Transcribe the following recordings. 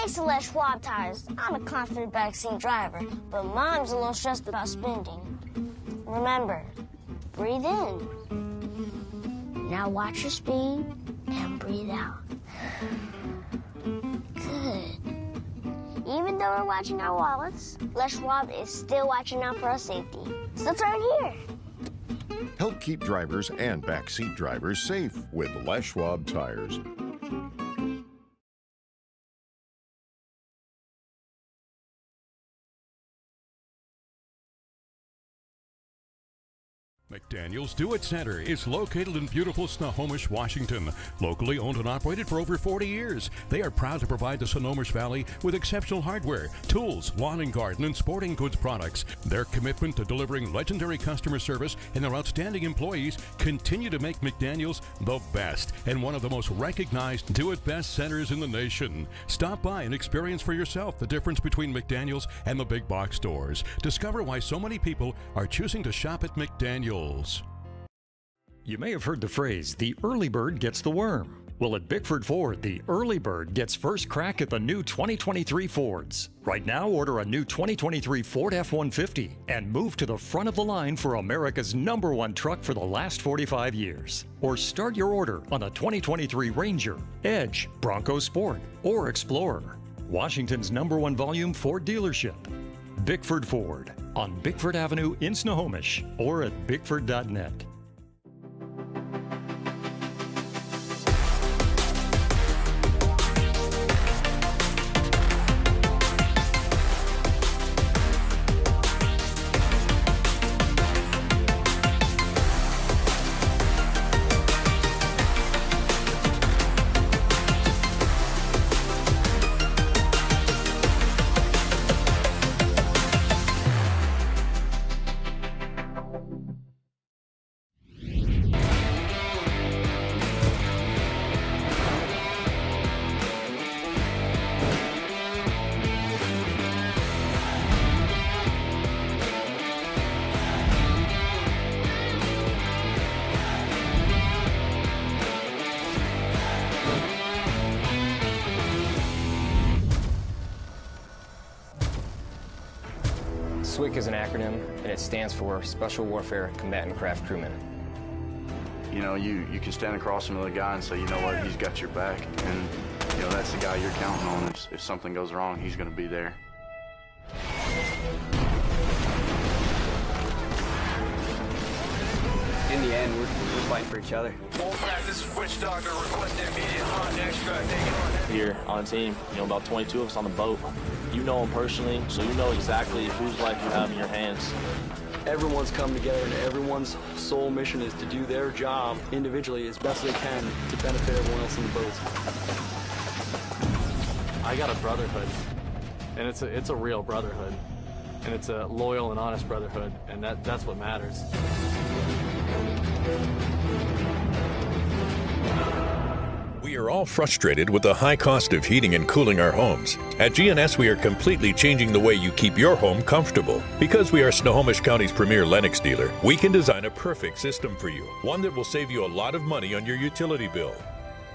Thanks to Les Schwab tires, I'm a confident backseat driver, but Mom's a little stressed about spending. Remember, breathe in. Now watch your speed and breathe out. Good. Even though we're watching our wallets, Les Schwab is still watching out for our safety. So turn here. Help keep drivers and backseat drivers safe with Les Schwab tires. McDaniel's Do-It Center is located in beautiful Snohomish, Washington. Locally owned and operated for over 40 years, they are proud to provide the Snohomish Valley with exceptional hardware, tools, lawn and garden, and sporting goods products. Their commitment to delivering legendary customer service and their outstanding employees continue to make McDaniel's the best and one of the most recognized do-it-best centers in the nation. Stop by and experience for yourself the difference between McDaniel's and the big box stores. Discover why so many people are choosing to shop at McDaniel's. You may have heard the phrase, the early bird gets the worm. Well, at Bickford Ford, the early bird gets first crack at the new 2023 Fords. Right now, order a new 2023 Ford F-150 and move to the front of the line for America's #1 truck for the last 45 years. Or start your order on the 2023 Ranger, Edge, Bronco Sport, or Explorer. Washington's #1 volume Ford dealership. Bickford Ford on Bickford Avenue in Snohomish or at bickford.net. SWCC is an acronym, and it stands for Special Warfare Combatant Craft Crewman. You know, you can stand across from the guy and say, you know what, he's got your back, and you know that's the guy you're counting on. If something goes wrong, he's going to be there. In the end, we're fighting for each other. Here on the team, you know, about 22 of us on the boat. You know them personally, so you know exactly whose life you have in your hands. Everyone's come together, and everyone's sole mission is to do their job individually as best they can to benefit everyone else in the boats. I got a brotherhood, and it's a real brotherhood, and it's a loyal and honest brotherhood, and that's what matters. We are all frustrated with the high cost of heating and cooling our homes. At GNS, we are completely changing the way you keep your home comfortable. Because we are Snohomish County's premier Lennox dealer, we can design a perfect system for you, one that will save you a lot of money on your utility bill.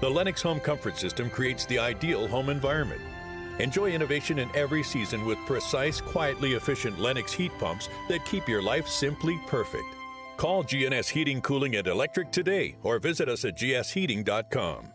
The Lennox Home Comfort System creates the ideal home environment. Enjoy innovation in every season with precise, quietly efficient Lennox heat pumps that keep your life simply perfect. Call GNS Heating, Cooling, and Electric today or visit us at gsheating.com.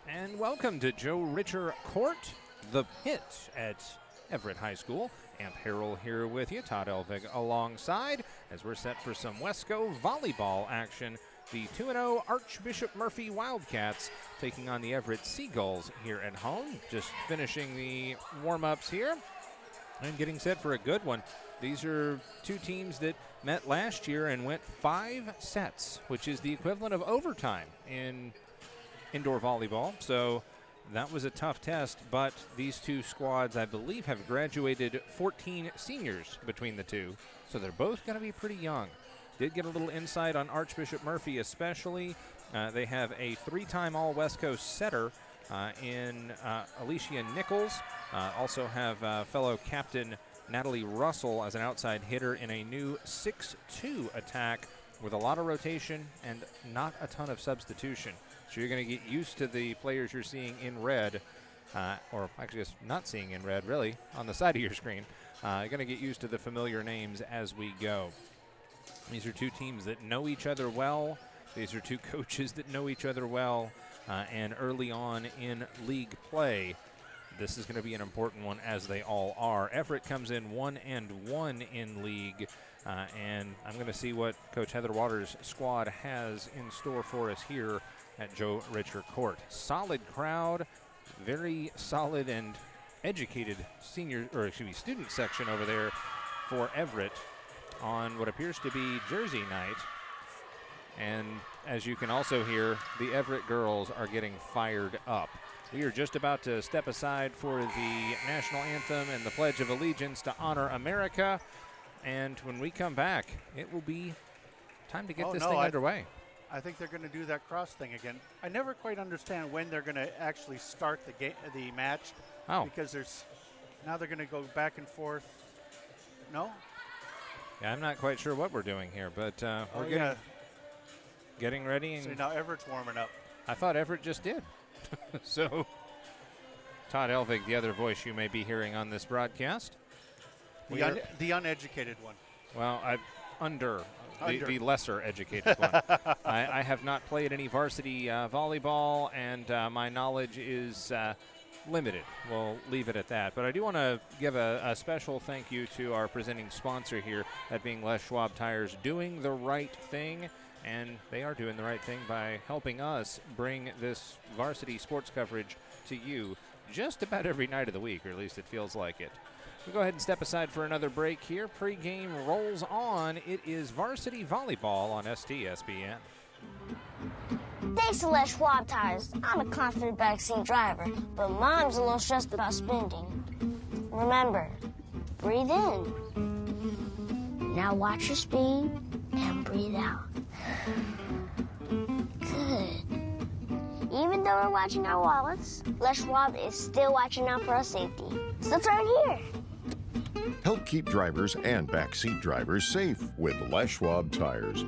And welcome to Joe Richer Court, the pit at Everett High School. Amp Harrell here with you, Todd Elvig alongside, as we're set for some Wesco volleyball action. The 2-0 Archbishop Murphy Wildcats taking on the Everett Seagulls here at home. Just finishing the warm-ups here and getting set for a good one. These are two teams that met last year and went 5 sets, which is the equivalent of overtime in indoor volleyball. So that was a tough test, but these two squads, I believe, have graduated 14 seniors between the two. So they're both going to be pretty young. Did get a little insight on Archbishop Murphy especially. They have a 3-time All-West Coast setter in Alicia Nichols. Also have fellow captain Natalie Russell as an outside hitter in a new 6-2 attack with a lot of rotation and not a ton of substitution. So you're going to get used to the players you're seeing in red, or actually just not seeing in red, really, on the side of your screen. You're going to get used to the familiar names as we go. These are two teams that know each other well. These are two coaches that know each other well. And early on in league play, this is going to be an important one, as they all are. Everett comes in 1-1 in league. And I'm going to see what Coach Heather Waters' squad has in store for us here at Joe Richer Court. Solid crowd, very solid and educated student section over there for Everett on what appears to be Jersey night. And as you can also hear, the Everett girls are getting fired up. We are just about to step aside for the national anthem and the Pledge of Allegiance to honor America. And when we come back, it will be time to get this thing underway. I think they're going to do that cross thing again. I never quite understand when they're going to actually start the match. Oh. Because now they're going to go back and forth. No? Yeah, I'm not quite sure what we're doing here, but we're getting ready. And so now Everett's warming up. I thought Everett just did. So Todd Elvig, the other voice you may be hearing on this broadcast. The uneducated one. Well, the lesser educated one. I have not played any varsity volleyball, and my knowledge is limited. We'll leave it at that. But I do want to give a special thank you to our presenting sponsor here, that being Les Schwab Tires, doing the right thing. And they are doing the right thing by helping us bring this varsity sports coverage to you just about every night of the week, or at least it feels like it. We'll go ahead and step aside for another break here. Pregame rolls on. It is varsity volleyball on STSPN. Thanks to Les Schwab Tires, I'm a confident backseat driver, but Mom's a little stressed about spending. Remember, breathe in. Now watch your speed and breathe out. Good. Even though we're watching our wallets, Les Schwab is still watching out for our safety. So turn here. Help keep drivers and backseat drivers safe with Les Schwab Tires.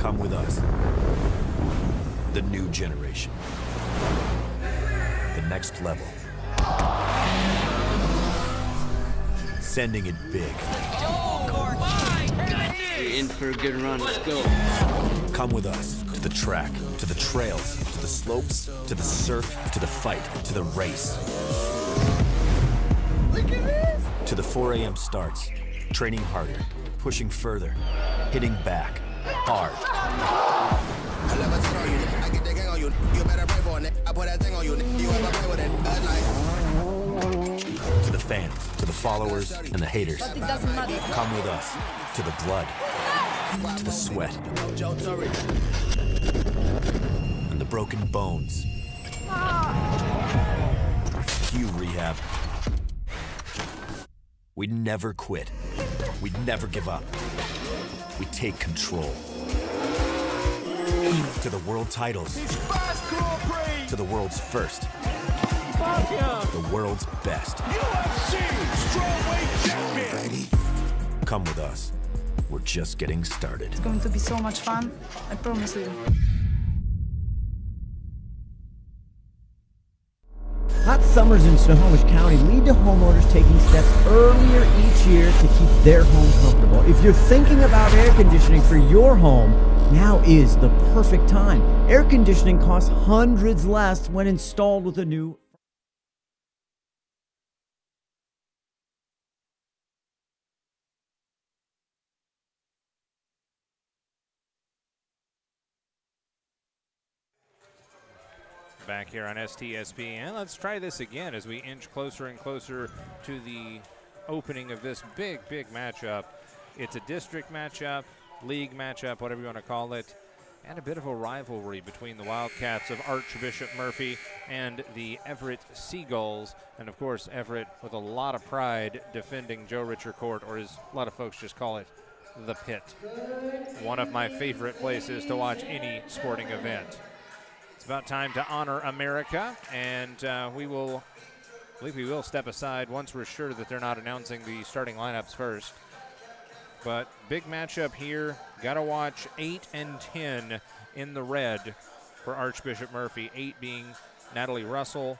Come with us. The new generation. The next level. Sending it big. You're in for a good run. Let's go. Come with us to the track, to the trails, to the slopes, to the surf, to the fight, to the race. Look at this! To the 4 a.m. starts, training harder, pushing further, hitting back, hard. To the fans, to the followers, and the haters. Come with us to the blood, to the sweat, and the broken bones. Cue rehab. We never quit. We never give up. We take control. To the world titles. To the world's first. The world's best. UFC strawweight champion. Come with us. We're just getting started. It's going to be so much fun, I promise you. Hot summers in Snohomish County lead to homeowners taking steps earlier each year to keep their home comfortable. If you're thinking about air conditioning for your home, now is the perfect time. Air conditioning costs hundreds less when installed with a new Back here on STSPN. Let's try this again as we inch closer and closer to the opening of this big matchup. It's a district matchup, league matchup, whatever you want to call it, and a bit of a rivalry between the Wildcats of Archbishop Murphy and the Everett Seagulls. And of course, Everett with a lot of pride defending Joe Richer Court, or as a lot of folks just call it, the Pit. One of my favorite places to watch any sporting event. It's about time to honor America, and we will step aside once we're sure that they're not announcing the starting lineups first. But big matchup here. Got to watch 8 and 10 in the red for Archbishop Murphy. 8 being Natalie Russell,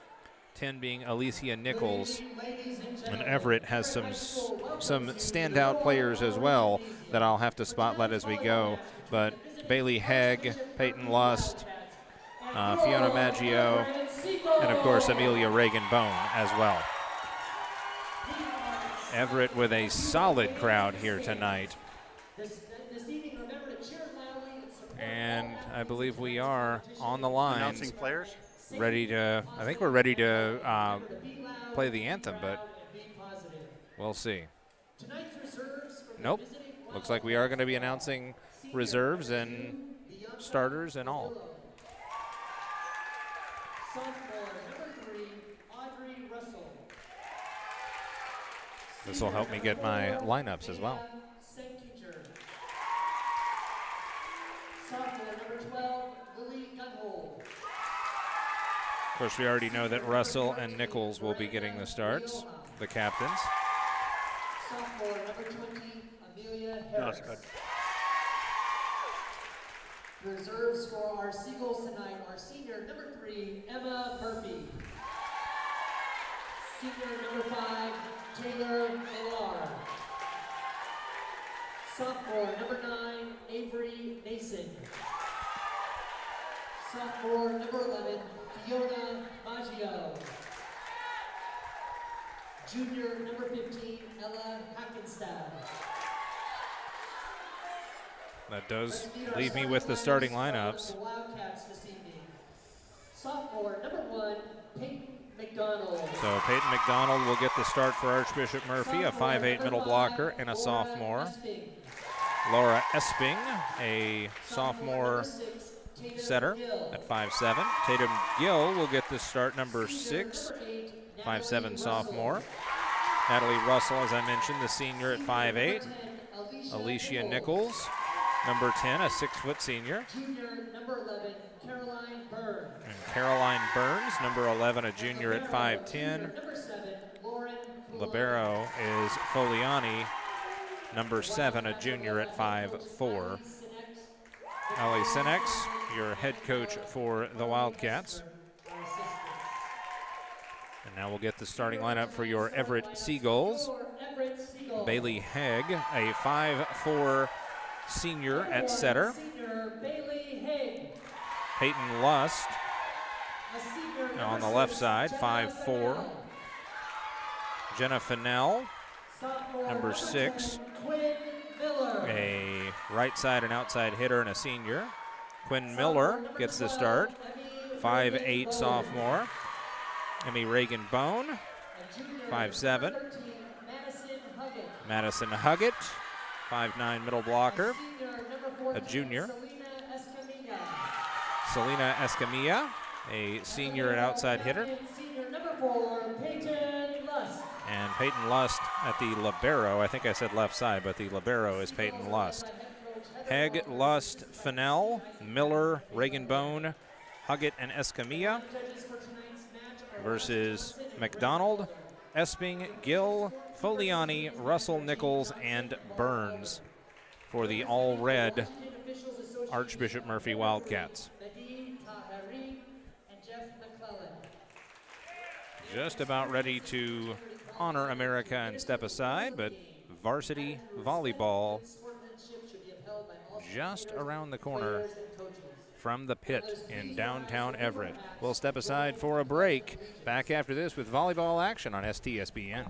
10 being Alicia Nichols. And Everett has some standout players as well that I'll have to spotlight as we go. But Bailey Hegg, Peyton Lust, Fiona Maggio, and of course Amelia Reagan-Bone as well. Everett with a solid crowd here tonight. And I believe we are on the line. Announcing players? Ready to, I think we're ready to play the anthem, but we'll see. Nope. Looks like we are going to be announcing reserves and starters and all. This will help me get my lineups as well. Of course, we already know that Russell and Nichols will be getting the starts, the captains. Sophomore number 20, Amelia Harrell. That's good. Reserves for our Seagulls tonight are senior number 3, Emma Murphy. Senior number 5, Taylor Millar. Sophomore number 9, Avery Mason. Sophomore number 11, Fiona Maggio. Junior number 15, Ella Hackenstad. That does leave me with the starting lineups. Sophomore number 1, Peyton McDonald. So Peyton McDonald will get the start for Archbishop Murphy, a 5'8" middle blocker and a sophomore. Laura Esping, a sophomore setter at 5'7". Tatum Gill will get the start, number 6, 5'7" sophomore. Natalie Russell, as I mentioned, the senior at 5'8". Alicia Nichols, number 10, a 6-foot senior. Junior number 11, Caroline Burns. And Caroline Burns, number 11, a junior at 5'10". Number 7, Lauren Libero is Foliani, number 7, a junior at 5'4". Ali Sinex, your head coach for the Wildcats. And now we'll get the starting lineup for your Everett Seagulls. Bailey Hegg, a 5'4" senior at setter. Peyton Lust on the left side, 5'4". Jenna Fennell, number 6. A right side and outside hitter and a senior. Quinn Miller gets the start, 5'8" sophomore. Emmy Reagan Bone, 5'7". Madison Huggett, 5'9" middle blocker, a junior. Selena Escamilla, a senior and outside hitter. And Peyton Lust at the libero. I think I said left side, but the libero is Peyton Lust. Hegg, Lust, Fennell, Miller, Reagan Bone, Huggett, and Escamilla versus McDonald, Esping, Gill, Foliani, Russell, Nichols, and Burns for the all-red Archbishop Murphy Wildcats. Just about ready to honor America and step aside, but varsity volleyball just around the corner from the pit in downtown Everett. We'll step aside for a break. Back after this with volleyball action on STSPN.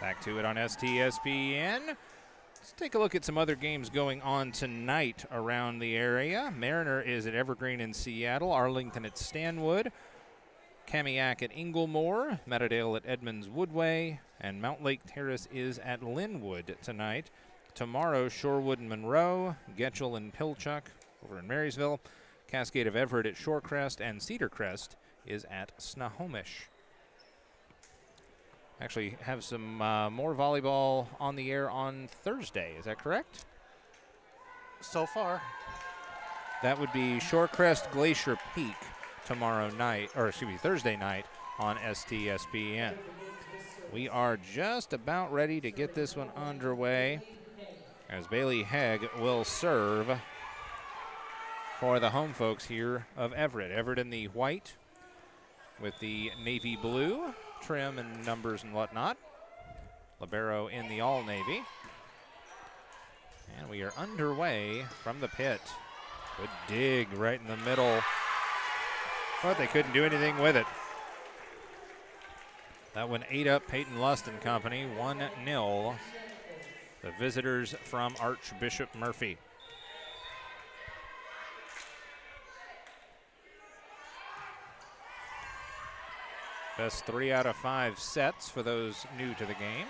Back to it on STSPN. Let's take a look at some other games going on tonight around the area. Mariner is at Evergreen in Seattle, Arlington at Stanwood, Kamiak at Inglemore, Meadowdale at Edmonds Woodway, and Mount Lake Terrace is at Linwood tonight. Tomorrow, Shorewood and Monroe, Getchell and Pilchuck over in Marysville, Cascade of Everett at Shorecrest, and Cedar Crest is at Snohomish. Actually have some more volleyball on the air on Thursday. Is that correct? So far. That would be Shorecrest Glacier Peak tomorrow night, or excuse me, Thursday night on STSPN. We are just about ready to get this one underway as Bailey Hegg will serve for the home folks here of Everett. Everett in the white with the navy blue trim and numbers and whatnot. Libero in the all navy. And we are underway from the pit. Good dig right in the middle, but they couldn't do anything with it. That one ate up Peyton Lust and company, 1-0. The visitors from Archbishop Murphy. Best 3 out of 5 sets for those new to the game.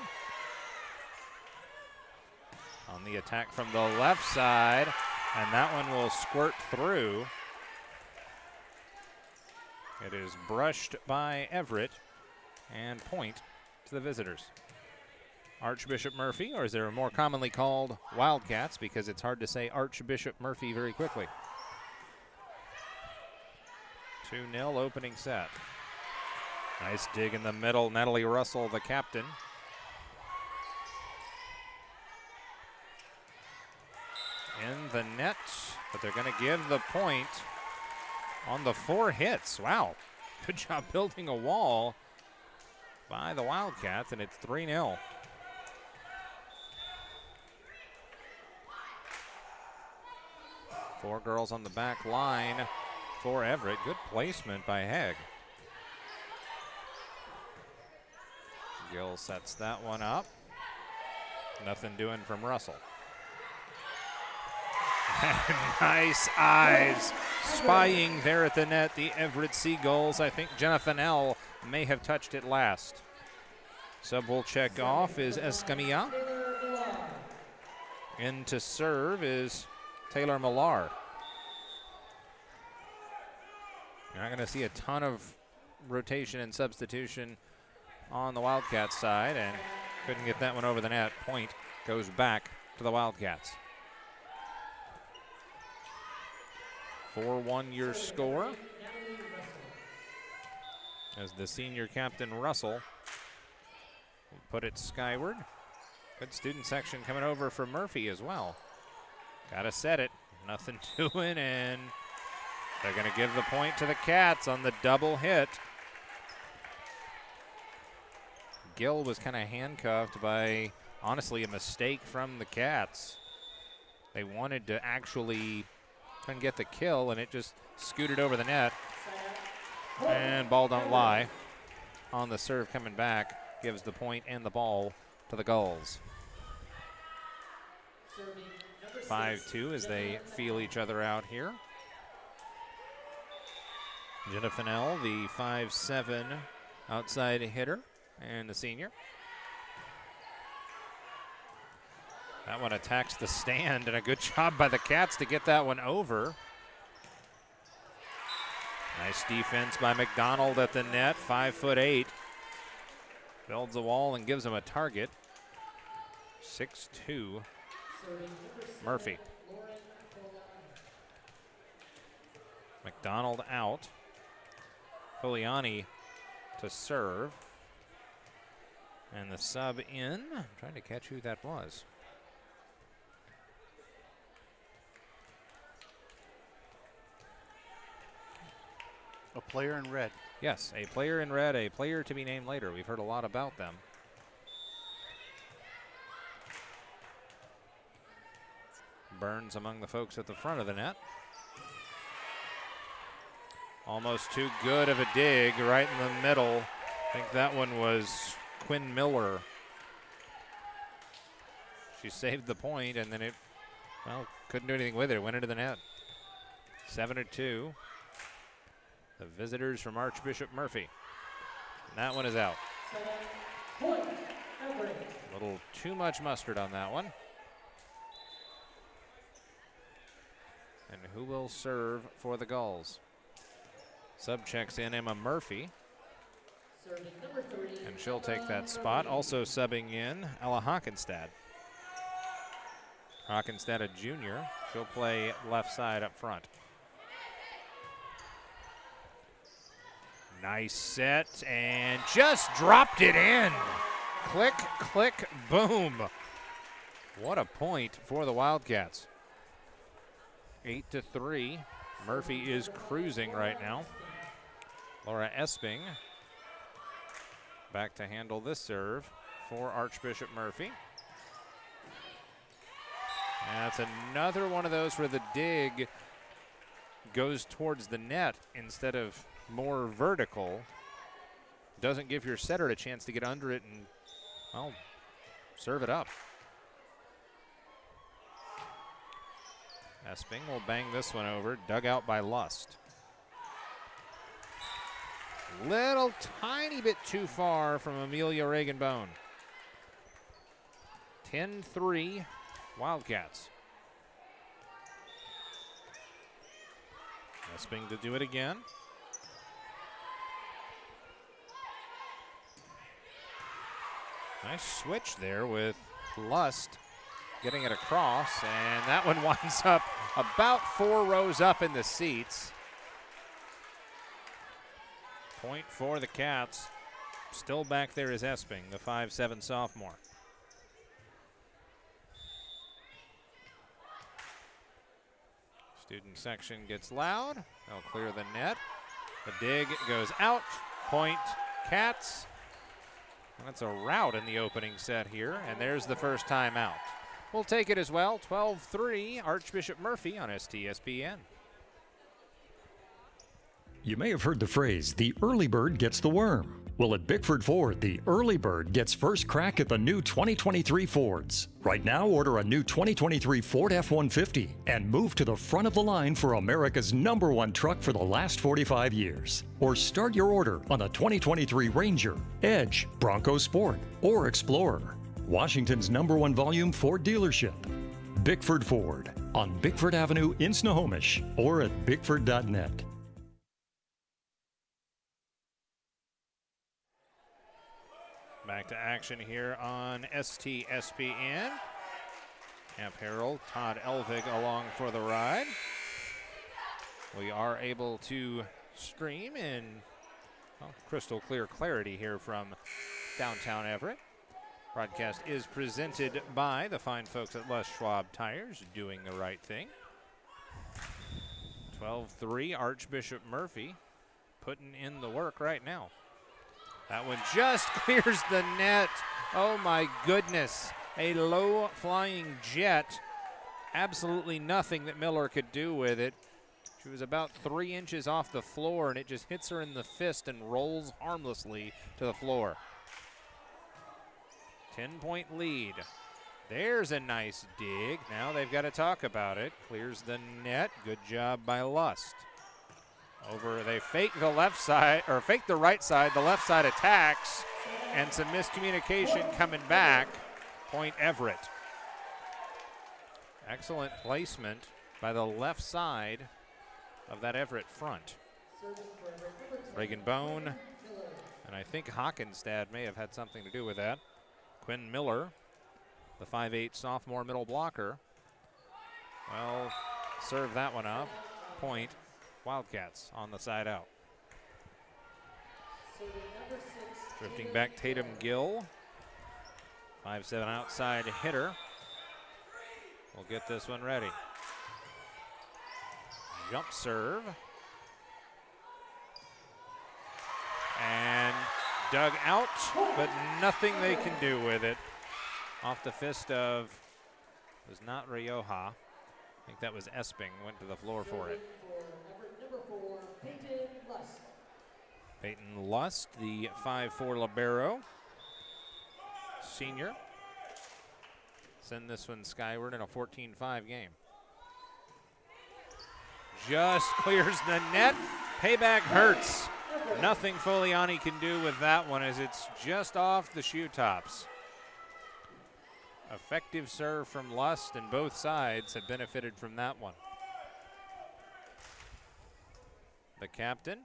On the attack from the left side, and that one will squirt through. It is brushed by Everett, and point to the visitors. Archbishop Murphy, or as they're more commonly called, Wildcats, because it's hard to say Archbishop Murphy very quickly. 2-0 opening set. Nice dig in the middle. Natalie Russell, the captain. In the net, but they're going to give the point on the 4 hits. Wow, good job building a wall by the Wildcats, and it's 3-0. 4 girls on the back line for Everett. Good placement by Hegg. Gill sets that one up. Nothing doing from Russell. Nice eyes spying there at the net, the Everett Seagulls. I think Jenna Fennell may have touched it last. Sub will check off is Escamilla. In to serve is Taylor Millar. You're not going to see a ton of rotation and substitution on the Wildcats side, and couldn't get that one over the net. Point goes back to the Wildcats. 4-1 your score, as the senior captain Russell will put it skyward. Good student section coming over for Murphy as well. Gotta set it, nothing doing, and they're gonna give the point to the Cats on the double hit. Gill was kind of handcuffed by, honestly, a mistake from the Cats. They wanted to actually try and get the kill, and it just scooted over the net. And ball don't lie. On the serve coming back, gives the point and the ball to the Gulls. 5-2 as they feel each other out here. Jenna Fennell, the 5'7" outside hitter, and the senior. That one attacks the stand, and a good job by the Cats to get that one over. Nice defense by McDonald at the net, 5'8". Builds a wall and gives him a target. 6-2, Murphy. McDonald out. Filiani to serve. And the sub in. I'm trying to catch who that was. A player in red. Yes, a player in red, a player to be named later. We've heard a lot about them. Burns among the folks at the front of the net. Almost too good of a dig right in the middle. I think that one was Quinn Miller. She saved the point, and then it, well, couldn't do anything with it. It went into the net. 7-2. The visitors from Archbishop Murphy. And that one is out. A little too much mustard on that one. And who will serve for the Gulls? Sub checks in Emma Murphy. And she'll take that spot. Also subbing in Ella Hockenstad. Hockenstad, a junior. She'll play left side up front. Nice set, and just dropped it in. Click, click, boom. What a point for the Wildcats. 8-3. Murphy is cruising right now. Laura Esping back to handle this serve for Archbishop Murphy. And that's another one of those where the dig goes towards the net instead of more vertical. Doesn't give your setter a chance to get under it and, well, serve it up. Esping will bang this one over, dug out by Lust. Little tiny bit too far from Amelia Reagan-Bone. 10-3 Wildcats. Esping to do it again. Nice switch there with Lust getting it across, and that one winds up about 4 rows up in the seats. Point for the Cats. Still back there is Esping, the 5'7" sophomore. Student section gets loud. They'll clear the net. The dig goes out. Point Cats. That's a rout in the opening set here, and there's the first timeout. will take it as well. 12-3, Archbishop Murphy on STSPN. You may have heard the phrase, the early bird gets the worm. Well, at Bickford Ford, the early bird gets first crack at the new 2023 Fords. Right now, order a new 2023 Ford F-150 and move to the front of the line for America's #1 truck for the last 45 years. Or start your order on the 2023 Ranger, Edge, Bronco Sport, or Explorer. Washington's #1 volume Ford dealership. Bickford Ford on Bickford Avenue in Snohomish or at bickford.net. Back to action here on STSPN. Camp Harrell, Todd Elvig along for the ride. We are able to stream in crystal clear clarity here from downtown Everett. Broadcast is presented by the fine folks at Les Schwab Tires, doing the right thing. 12-3, Archbishop Murphy putting in the work right now. That one just clears the net. Oh my goodness. A low flying jet. Absolutely nothing that Miller could do with it. She was about 3 inches off the floor and it just hits her in the fist and rolls harmlessly to the floor. 10-point lead. There's a nice dig. Now they've got to talk about it. Clears the net. Good job by Lust. Over, they fake the left side, or fake the right side. The left side attacks, and some miscommunication coming back. Point Everett. Excellent placement by the left side of that Everett front. Reagan Bone, and I think Hockenstad may have had something to do with that. Quinn Miller, the 5'8" sophomore middle blocker. Well, serve that one up. Point Wildcats on the side out. Drifting back, Tatum Gill. 5'7" outside hitter. We'll get this one ready. Jump serve. And dug out, but nothing they can do with it. Off the fist of, was not Rioja. I think that was Esping, went to the floor for it. Peyton Lust, the 5'4" libero, senior. Send this one skyward in a 14-5 game. Just clears the net. Payback hurts. Nothing Foliani can do with that one as it's just off the shoe tops. Effective serve from Lust, and both sides have benefited from that one. The captain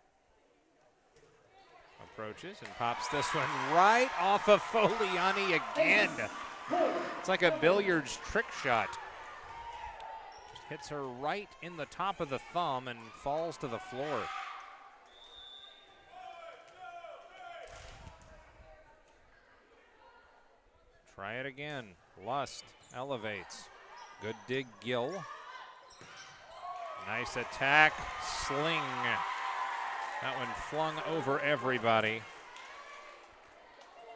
approaches and pops this one right off of Foliani again. It's like a billiards trick shot. Just hits her right in the top of the thumb and falls to the floor. Try it again. Lust elevates. Good dig, Gill. Nice attack, sling. That one flung over everybody.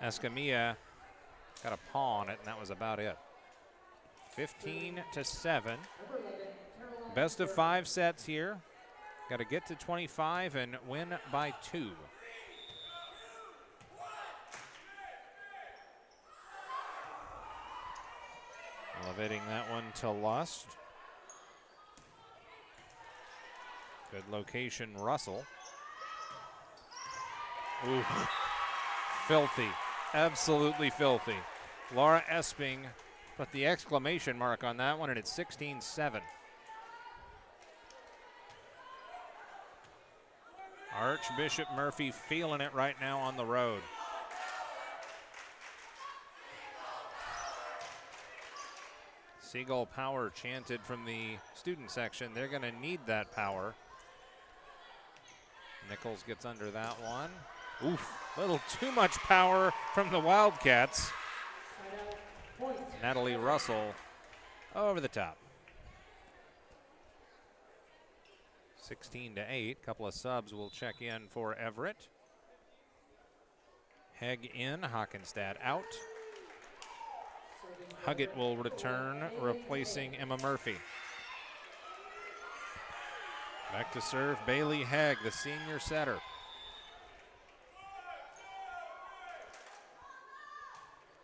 Escamilla got a paw on it, and that was about it. 15-7. Best of 5 sets here. Got to get to 25 and win by 2. Elevating that one to Lust. Good location, Russell. Ooh, filthy, absolutely filthy. Laura Esping put the exclamation mark on that one, and it's 16-7. Archbishop Murphy feeling it right now on the road. Seagull power chanted from the student section. They're going to need that power. Nichols gets under that one. Oof, a little too much power from the Wildcats. Natalie Russell over the top. 16-8, couple of subs will check in for Everett. Hegg in, Hockenstad out. Huggett will return, replacing Emma Murphy. Back to serve Bailey Hegg, the senior setter.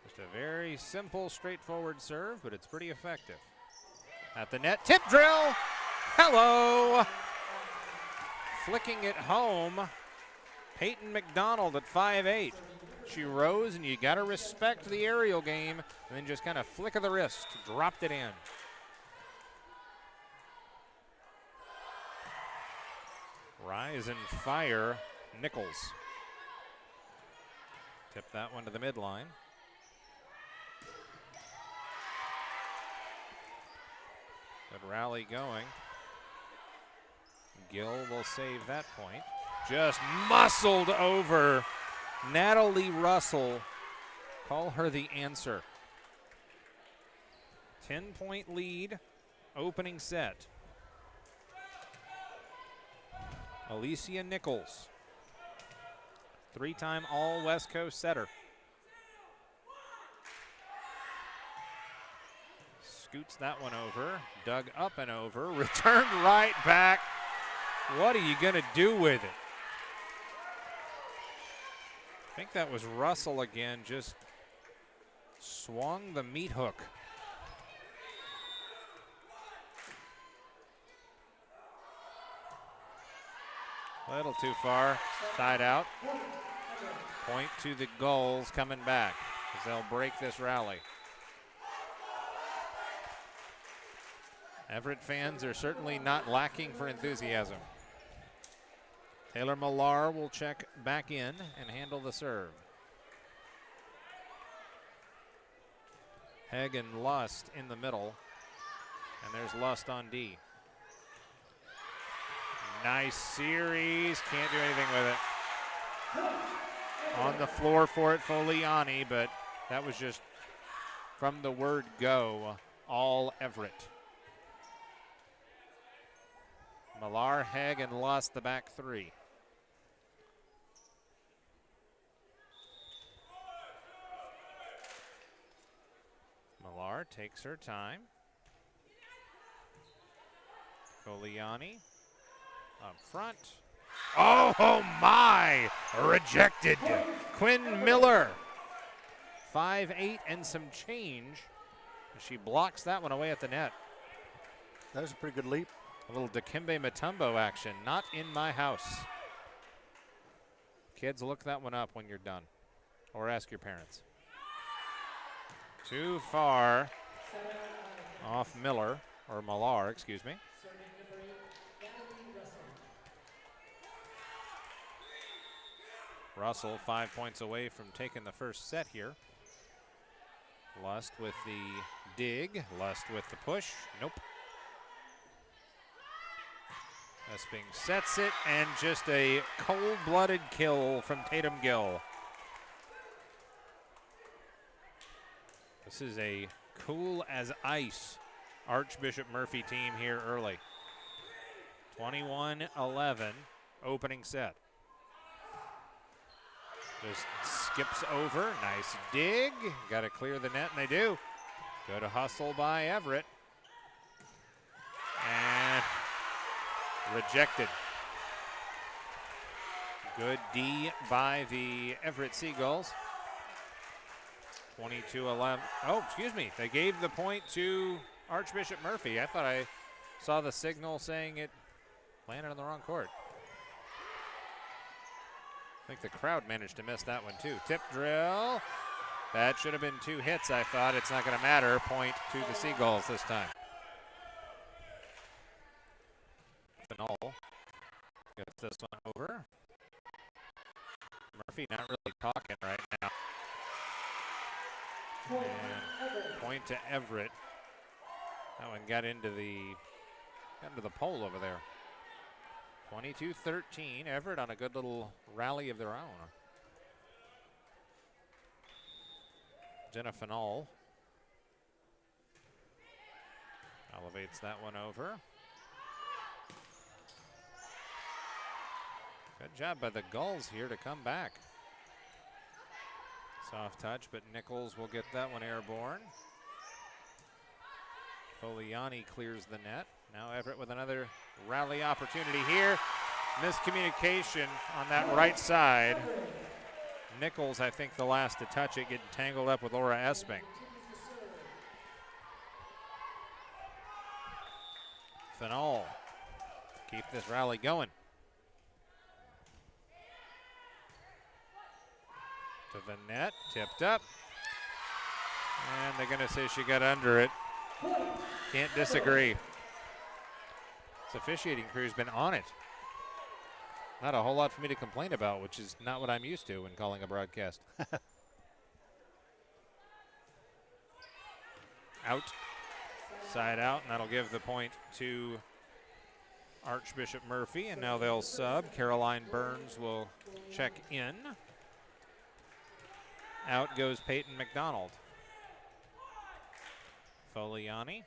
Just a very simple, straightforward serve, but it's pretty effective. At the net, tip drill. Hello. Flicking it home, Peyton McDonald at 5'8". She rose, and you got to respect the aerial game, and then just kind of flick of the wrist, dropped it in. Rise and fire, Nichols. Tip that one to the midline. Good rally going. Gill will save that point. Just muscled over Natalie Russell. Call her the answer. 10-point lead, opening set. Alicia Nichols, three-time All-West Coast setter. Scoots that one over, dug up and over, returned right back. What are you going to do with it? I think that was Russell again, just swung the meat hook. A little too far, side out. Point to the Gulls coming back as they'll break this rally. Everett fans are certainly not lacking for enthusiasm. Taylor Millar will check back in and handle the serve. Hegg and Lust in the middle, and there's Lust on D. Nice series, can't do anything with it. On the floor for it, Foliani, but that was just from the word go, all Everett. Millar, Hegg, and Lust, the back three. Millar takes her time. Foliani up front. Oh my! Rejected. Quinn Miller. 5'8" and some change. She blocks that one away at the net. That was a pretty good leap. A little Dikembe Mutombo action. Not in my house. Kids, look that one up when you're done. Or ask your parents. Too far off Miller, or Millar, excuse me. Russell 5 points away from taking the first set here. Lust with the dig, Lust with the push, nope. Esping sets it, and just a cold-blooded kill from Tatum Gill. This is a cool as ice Archbishop Murphy team here early. 21-11, opening set. Just skips over, nice dig. Got to clear the net, and they do. Good hustle by Everett. And rejected. Good D by the Everett Seagulls. 22-11. Oh, excuse me. They gave the point to Archbishop Murphy. I thought I saw the signal saying it landed on the wrong court. I think the crowd managed to miss that one too. Tip drill. That should have been 2 hits, I thought. It's not going to matter. Point to the Seagulls this time. Finol gets this one over. Murphy not really talking right now. And point to Everett. That one got into the pole over there. 22-13. Everett on a good little rally of their own. Jenna Finol elevates that one over. Good job by the Gulls here to come back. Soft touch, but Nichols will get that one airborne. Foliani clears the net. Now Everett with another rally opportunity here. Miscommunication on that right side. Nichols, I think, the last to touch it, getting tangled up with Laura Esping. Fenol, keep this rally going. To the net, tipped up. And they're going to say she got under it. Can't disagree. This officiating crew's been on it. Not a whole lot for me to complain about, which is not what I'm used to when calling a broadcast. Out. Side out, and that'll give the point to Archbishop Murphy, and now they'll sub. Caroline Burns will check in. Out goes Peyton McDonald. Foliani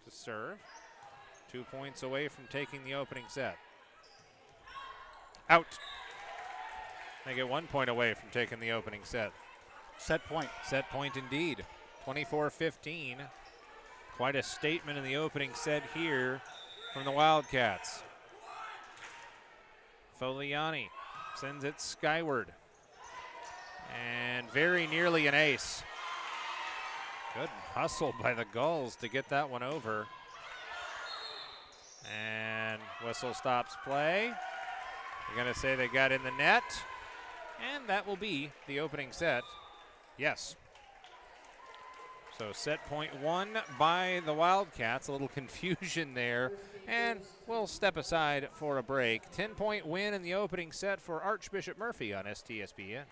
to serve. 2 points away from taking the opening set. Out. They get 1 point away from taking the opening set. Set point. Set point indeed. 24-15. Quite a statement in the opening set here from the Wildcats. Foliani sends it skyward. And very nearly an ace. Good hustle by the Gulls to get that one over. And whistle stops play. They're going to say they got in the net. And that will be the opening set. Yes. So set point one by the Wildcats. A little confusion there. And we'll step aside for a break. 10-point win in the opening set for Archbishop Murphy on STSPN.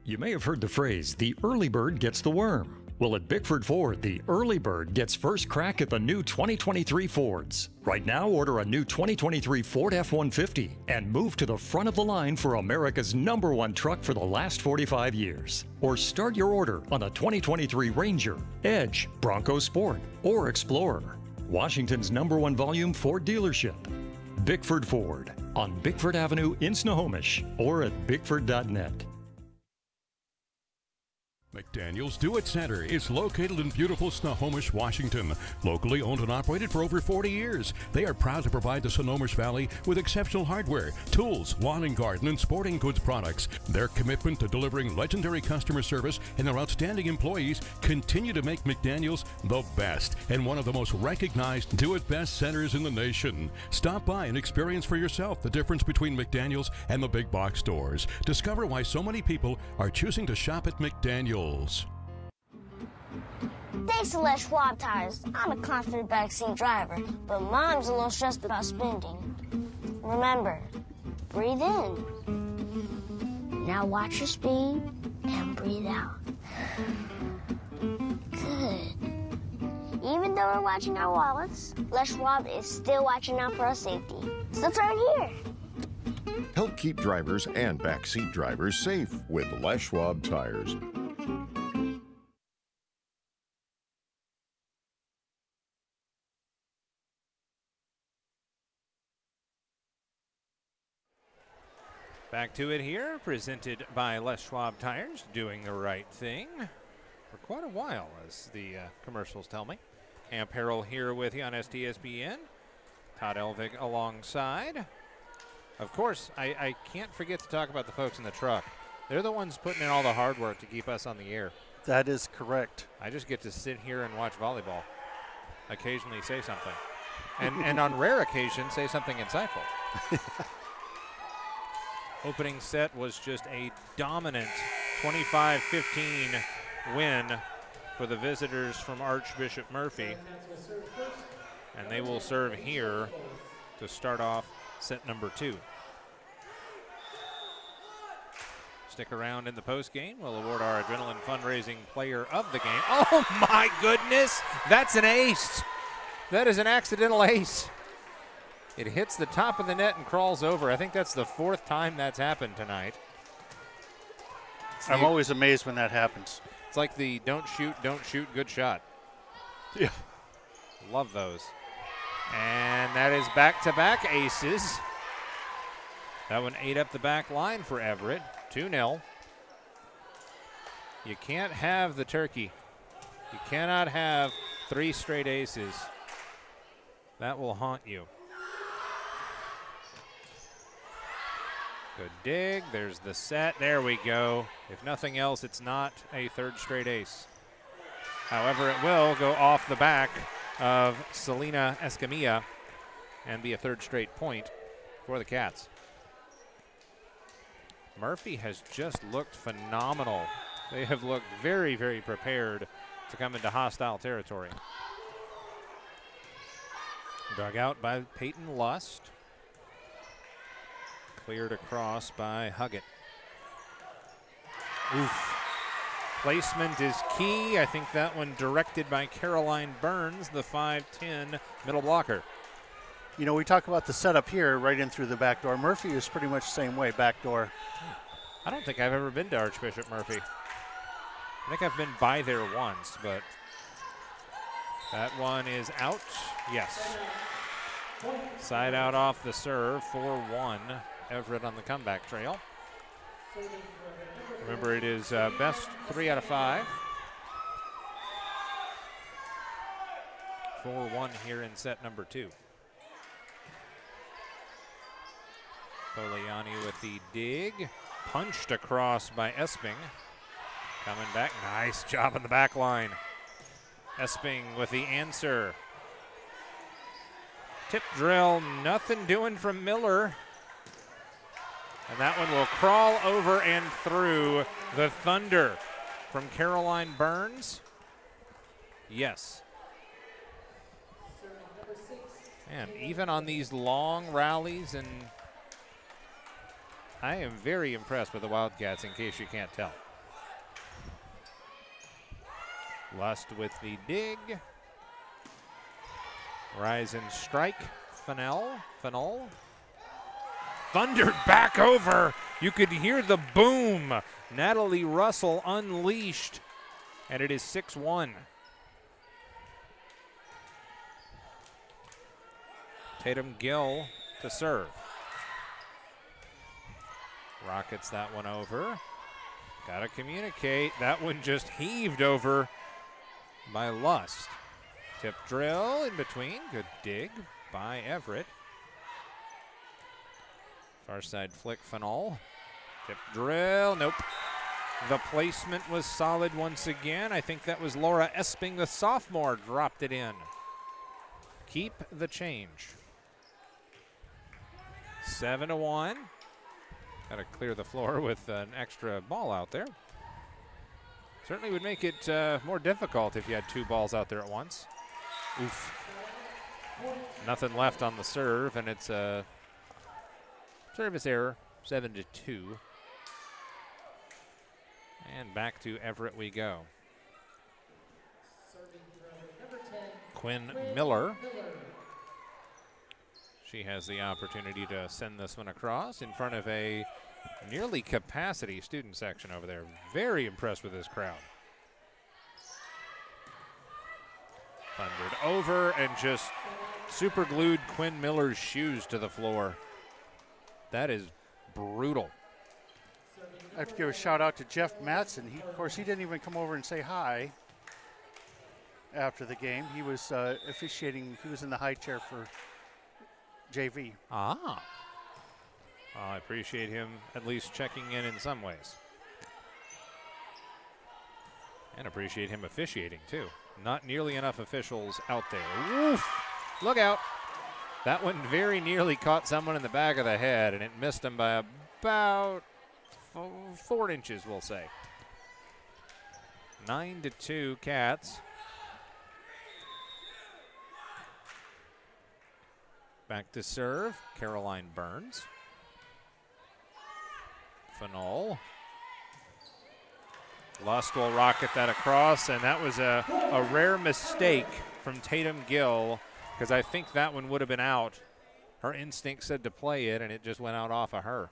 You may have heard the phrase, the early bird gets the worm. Well, at Bickford Ford, the early bird gets first crack at the new 2023 Fords. Right now, order a new 2023 Ford F-150 and move to the front of the line for America's #1 truck for the last 45 years. Or start your order on the 2023 Ranger, Edge, Bronco Sport, or Explorer. Washington's #1 volume Ford dealership. Bickford Ford on Bickford Avenue in Snohomish or at bickford.net. McDaniel's Do It Center is located in beautiful Snohomish, Washington. Locally owned and operated for over 40 years, they are proud to provide the Snohomish Valley with exceptional hardware, tools, lawn and garden, and sporting goods products. Their commitment to delivering legendary customer service and their outstanding employees continue to make McDaniel's the best and one of the most recognized Do It Best centers in the nation. Stop by and experience for yourself the difference between McDaniel's and the big box stores. Discover why so many people are choosing to shop at McDaniel's. Thanks to Les Schwab tires, I'm a confident backseat driver, but Mom's a little stressed about spending. Remember, breathe in. Now watch your speed and breathe out. Good. Even though we're watching our wallets, Les Schwab is still watching out for our safety. So turn here. Help keep drivers and backseat drivers safe with Les Schwab tires. Back to it here, presented by Les Schwab Tires, doing the right thing for quite a while, as the commercials tell me. Amp Harrell here with you on STSPN. Todd Elvig alongside. Of course, I can't forget to talk about the folks in the truck. They're the ones putting in all the hard work to keep us on the air. That is correct. I just get to sit here and watch volleyball. Occasionally say something. And on rare occasions, say something insightful. Opening set was just a dominant 25-15 win for the visitors from Archbishop Murphy. And they will serve here to start off set number 2. Stick around in the post game. We'll award our Adrenaline Fundraising Player of the Game. Oh my goodness, that's an ace. That is an accidental ace. It hits the top of the net and crawls over. I think that's the 4th time that's happened tonight. I'm always amazed when that happens. It's like the don't shoot, good shot. Yeah. Love those. And that is back-to-back aces. That one ate up the back line for Everett. 2-0. You can't have the turkey. You cannot have 3 straight aces. That will haunt you. Good dig. There's the set. There we go. If nothing else, it's not a 3rd straight ace. However, it will go off the back of Selena Escamilla and be a 3rd straight point for the Cats. Murphy has just looked phenomenal. They have looked very, very prepared to come into hostile territory. Dug out by Peyton Lust. Cleared across by Huggett. Oof. Placement is key. I think that one directed by Caroline Burns, the 5'10" middle blocker. You know, we talk about the setup here, right in through the back door. Murphy is pretty much the same way, back door. I don't think I've ever been to Archbishop Murphy. I think I've been by there once, but that one is out. Yes. Side out off the serve, 4-1. Everett on the comeback trail. Remember, it is best 3 out of 5. 4-1 here in set number 2. Poliani with the dig. Punched across by Esping. Coming back. Nice job on the back line. Esping with the answer. Tip drill. Nothing doing from Miller. And that one will crawl over and through the Thunder from Caroline Burns. Yes. And even on these long rallies, and I am very impressed with the Wildcats, in case you can't tell. Lust with the dig. Rise and strike. Fennell. Thundered back over. You could hear the boom. Natalie Russell unleashed. And it is 6-1. Tatum Gill to serve. Rockets that one over. Gotta communicate. That one just heaved over by Lust. Tip drill in between. Good dig by Everett. Far side flick, Fennell. Tip drill, nope. The placement was solid once again. I think that was Laura Esping, the sophomore, dropped it in. Keep the change. 7-1. Got to clear the floor with an extra ball out there. Certainly would make it more difficult if you had 2 balls out there at once. Oof. Nothing left on the serve, and it's a service error, 7-2. And back to Everett we go. Quinn Miller. She has the opportunity to send this one across in front of a nearly capacity student section over there. Very impressed with this crowd. Thundered over and just super glued Quinn Miller's shoes to the floor. That is brutal. I have to give a shout out to Jeff Matson. Of course, he didn't even come over and say hi after the game. He was officiating. He was in the high chair for JV. Ah. Well, I appreciate him at least checking in some ways. And appreciate him officiating, too. Not nearly enough officials out there. Woof! Look out. That one very nearly caught someone in the back of the head, and it missed him by about 4 inches, we'll say. 9-2 Cats. Back to serve, Caroline Burns. Fanol. Lust will rocket that across, and that was a rare mistake from Tatum Gill, because I think that one would have been out. Her instinct said to play it, and it just went out off of her.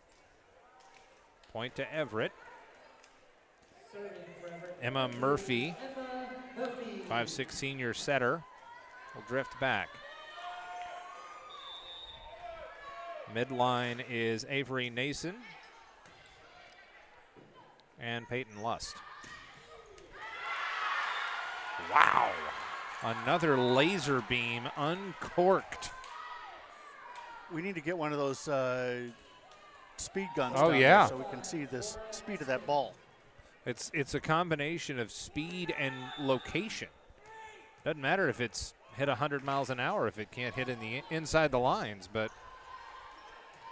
Point to Everett. Emma Murphy, 5'6" senior setter, will drift back. Midline is Avery Nason and Peyton Lust. Wow. Another laser beam uncorked. We need to get one of those speed guns down there so we can see the speed of that ball. It's a combination of speed and location. Doesn't matter if it's hit 100 miles an hour if it can't hit in the inside the lines, but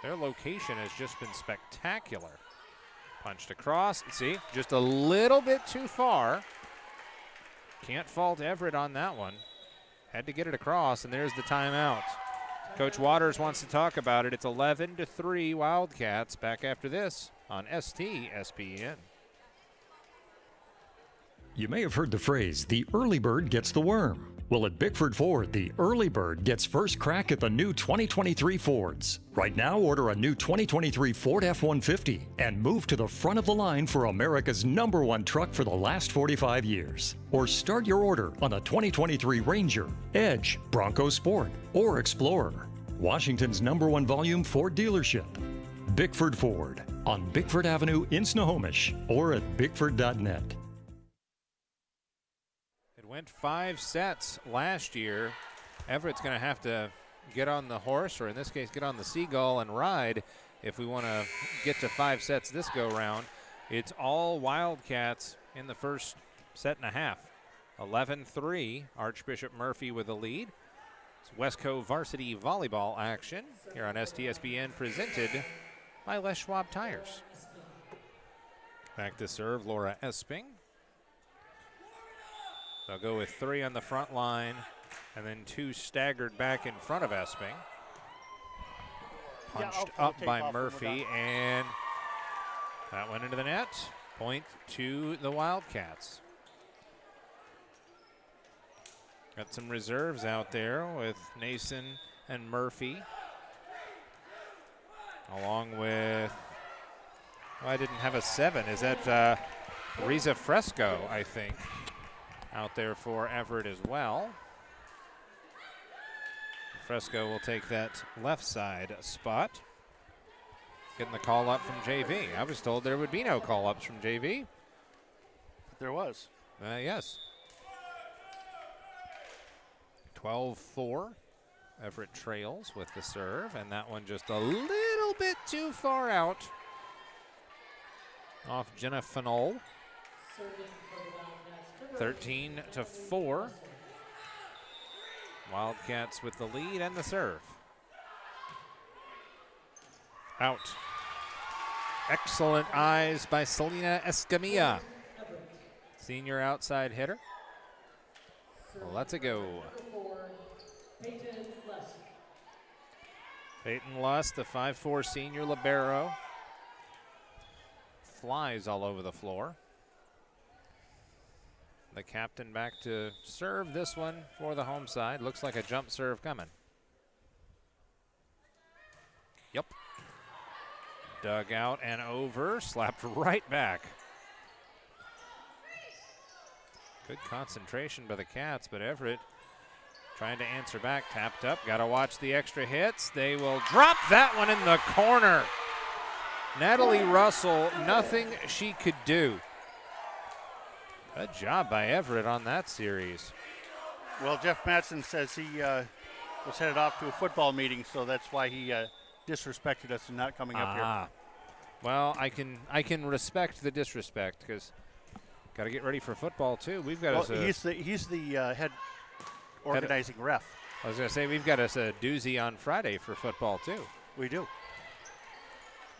their location has just been spectacular. Punched across. See, just a little bit too far. Can't fault Everett on that one. Had to get it across, and there's the timeout. Coach Waters wants to talk about it. It's 11-3 Wildcats. Back after this on STSPN. You may have heard the phrase, the early bird gets the worm. Well, at Bickford Ford, the early bird gets first crack at the new 2023 Fords. Right now, order a new 2023 Ford F-150 and move to the front of the line for America's #1 truck for the last 45 years. Or start your order on a 2023 Ranger, Edge, Bronco Sport, or Explorer. Washington's #1 volume Ford dealership. Bickford Ford on Bickford Avenue in Snohomish or at bickford.net. Went 5 sets last year. Everett's going to have to get on the horse, or in this case, get on the seagull and ride if we want to get to 5 sets this go-round. It's all Wildcats in the first set and a half. 11-3, Archbishop Murphy with the lead. It's Westco varsity volleyball action here on STSPN, presented by Les Schwab Tires. Back to serve, Laura Esping. They'll go with 3 on the front line and then 2 staggered back in front of Esping. Punched up by Murphy, and that went into the net. Point to the Wildcats. Got some reserves out there with Nason and Murphy. Along with, well, I didn't have a 7. Is that Riza Fresco, I think, out there for Everett as well. Fresco will take that left side spot. Getting the call up from JV. I was told there would be no call ups from JV. But there was. Yes. 12-4. Everett trails with the serve, and that one just a little bit too far out. Off Jenna Fanol. 13-4. Wildcats with the lead and the serve. Out. Excellent eyes by Selena Escamilla. Senior outside hitter. Let's go. Peyton Lust, the 5'4" senior libero. Flies all over the floor. The captain back to serve this one for the home side. Looks like a jump serve coming. Yep. Dug out and over, slapped right back. Good concentration by the Cats, but Everett trying to answer back, tapped up. Got to watch the extra hits. They will drop that one in the corner. Natalie Russell, nothing she could do. Good job by Everett on that series. Well, Jeff Matson says he was headed off to a football meeting, so that's why he disrespected us and not coming up here. Well, I can respect the disrespect, because Got to get ready for football too. We've got us. He's the head organizing ref. I was going to say we've got us a doozy on Friday for football too. We do.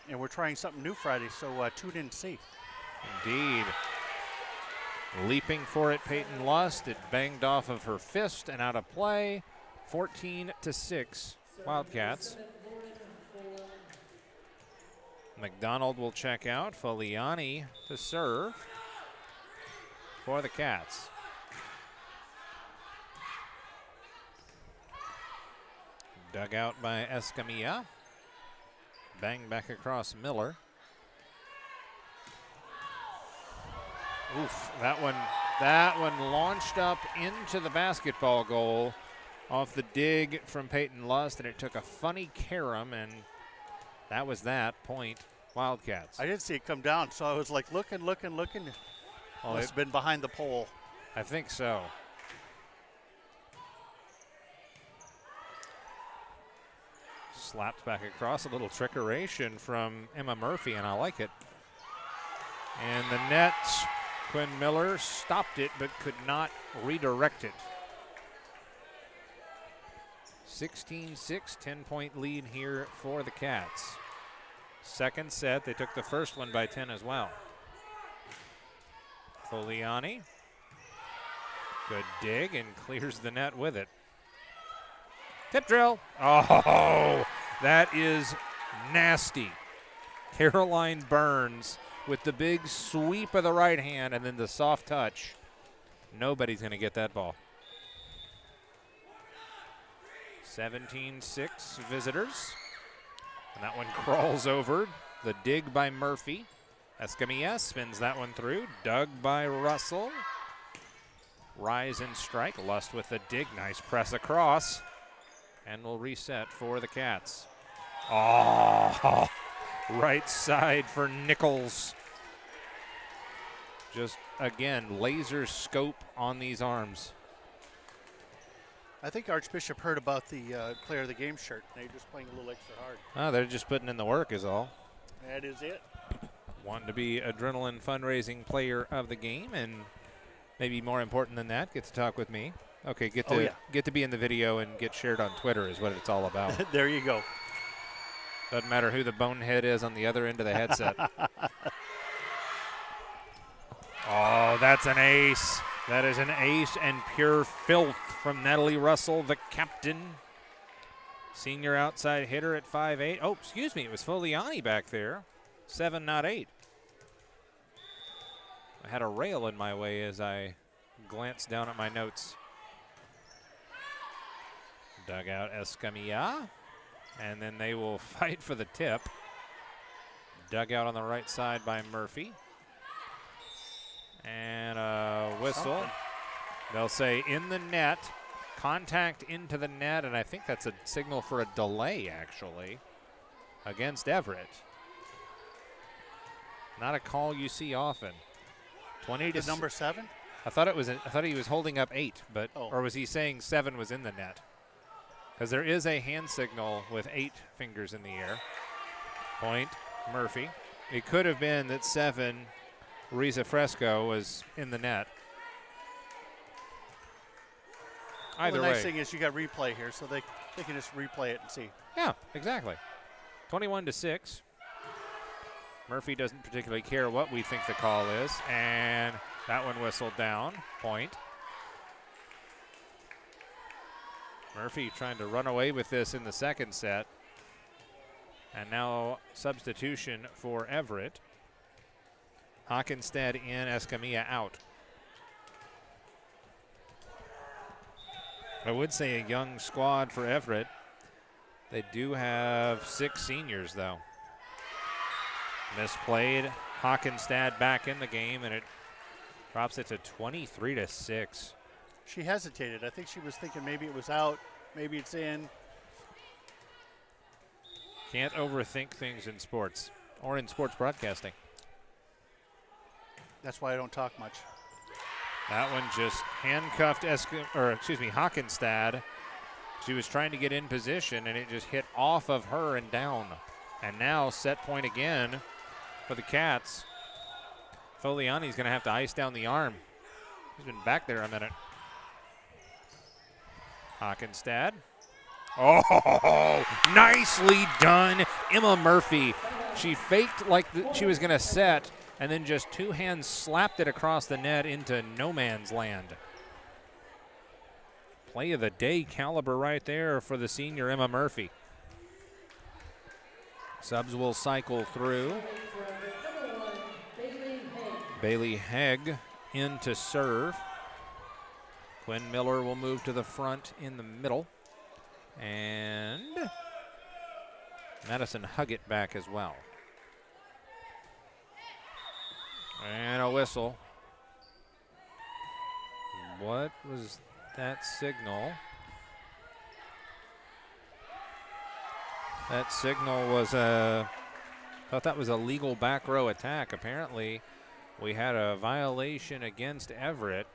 And we're trying something new Friday, so tune in to see. Indeed. Leaping for it, Peyton Lust. It banged off of her fist and out of play. 14-6, Wildcats. McDonald will check out. Foliani to serve for the Cats. Dug out by Escamilla. Bang back across Miller. Oof, that one launched up into the basketball goal off the dig from Peyton Lust, and it took a funny carom, and that was that point. Wildcats. I didn't see it come down, so I was like looking. Well, Must have been behind the pole. I think so. Slapped back across, a little trickeration from Emma Murphy, and I like it. And the net, Quinn Miller stopped it but could not redirect it. 16-6, 10-point lead here for the Cats. Second set, they took the first one by 10 as well. Foliani, good dig and clears the net with it. Tip drill. Oh, that is nasty. Caroline Burns with the big sweep of the right hand and then the soft touch. Nobody's going to get that ball. 17-6 visitors. And that one crawls over. The dig by Murphy. Escamilla spins that one through. Dug by Russell. Rise and strike. Lust with the dig. Nice press across. And we'll reset for the Cats. Oh, right side for Nichols. Just, again, laser scope on these arms. I think Archbishop heard about the player of the game shirt. They're just playing a little extra hard. Oh, they're just putting in the work is all. That is it. Want to be adrenaline fundraising player of the game, and maybe more important than that, get to talk with me. Okay, get to be in the video and get shared on Twitter is what it's all about. There you go. Doesn't matter who the bonehead is on the other end of the headset. Oh, that's an ace. That is an ace and pure filth from Natalie Russell, the captain. Senior outside hitter at 5'8". Oh, excuse me, it was Foliani back there. 7, not 8. I had a rail in my way as I glanced down at my notes. Dug out Escamilla, and then they will fight for the tip. Dug out on the right side by Murphy. And a whistle. Something. They'll say in the net, contact into the net, and I think that's a signal for a delay, actually, against Everett. Not a call you see often. 20 to number 7? I thought he was holding up 8, but or was he saying 7 was in the net? Because there is a hand signal with 8 fingers in the air. Point, Murphy. It could have been that 7, Riza Fresco, was in the net. Either way. The nice thing is you got replay here, so they can just replay it and see. Yeah, exactly. 21-6. Murphy doesn't particularly care what we think the call is, and that one whistled down. Point. Murphy trying to run away with this in the second set. And now substitution for Everett. Hockenstad in, Escamilla out. I would say a young squad for Everett. They do have 6 seniors, though. Misplayed. Hockenstad back in the game, and it drops it to 23-6. She hesitated. I think she was thinking maybe it was out, maybe it's in. Can't overthink things in sports or in sports broadcasting. That's why I don't talk much. That one just handcuffed Hockenstad. She was trying to get in position, and it just hit off of her and down. And now set point again for the Cats. Foliani's going to have to ice down the arm. He's been back there a minute. Hockenstad. Oh, nicely done, Emma Murphy. She faked like she was going to set, and then just two hands slapped it across the net into no man's land. Play of the day caliber right there for the senior Emma Murphy. Subs will cycle through. Bailey Hegg in to serve. Quinn Miller will move to the front in the middle. And Madison Huggett back as well. And a whistle. What was that signal? That signal was I thought that was a legal back row attack. Apparently we had a violation against Everett,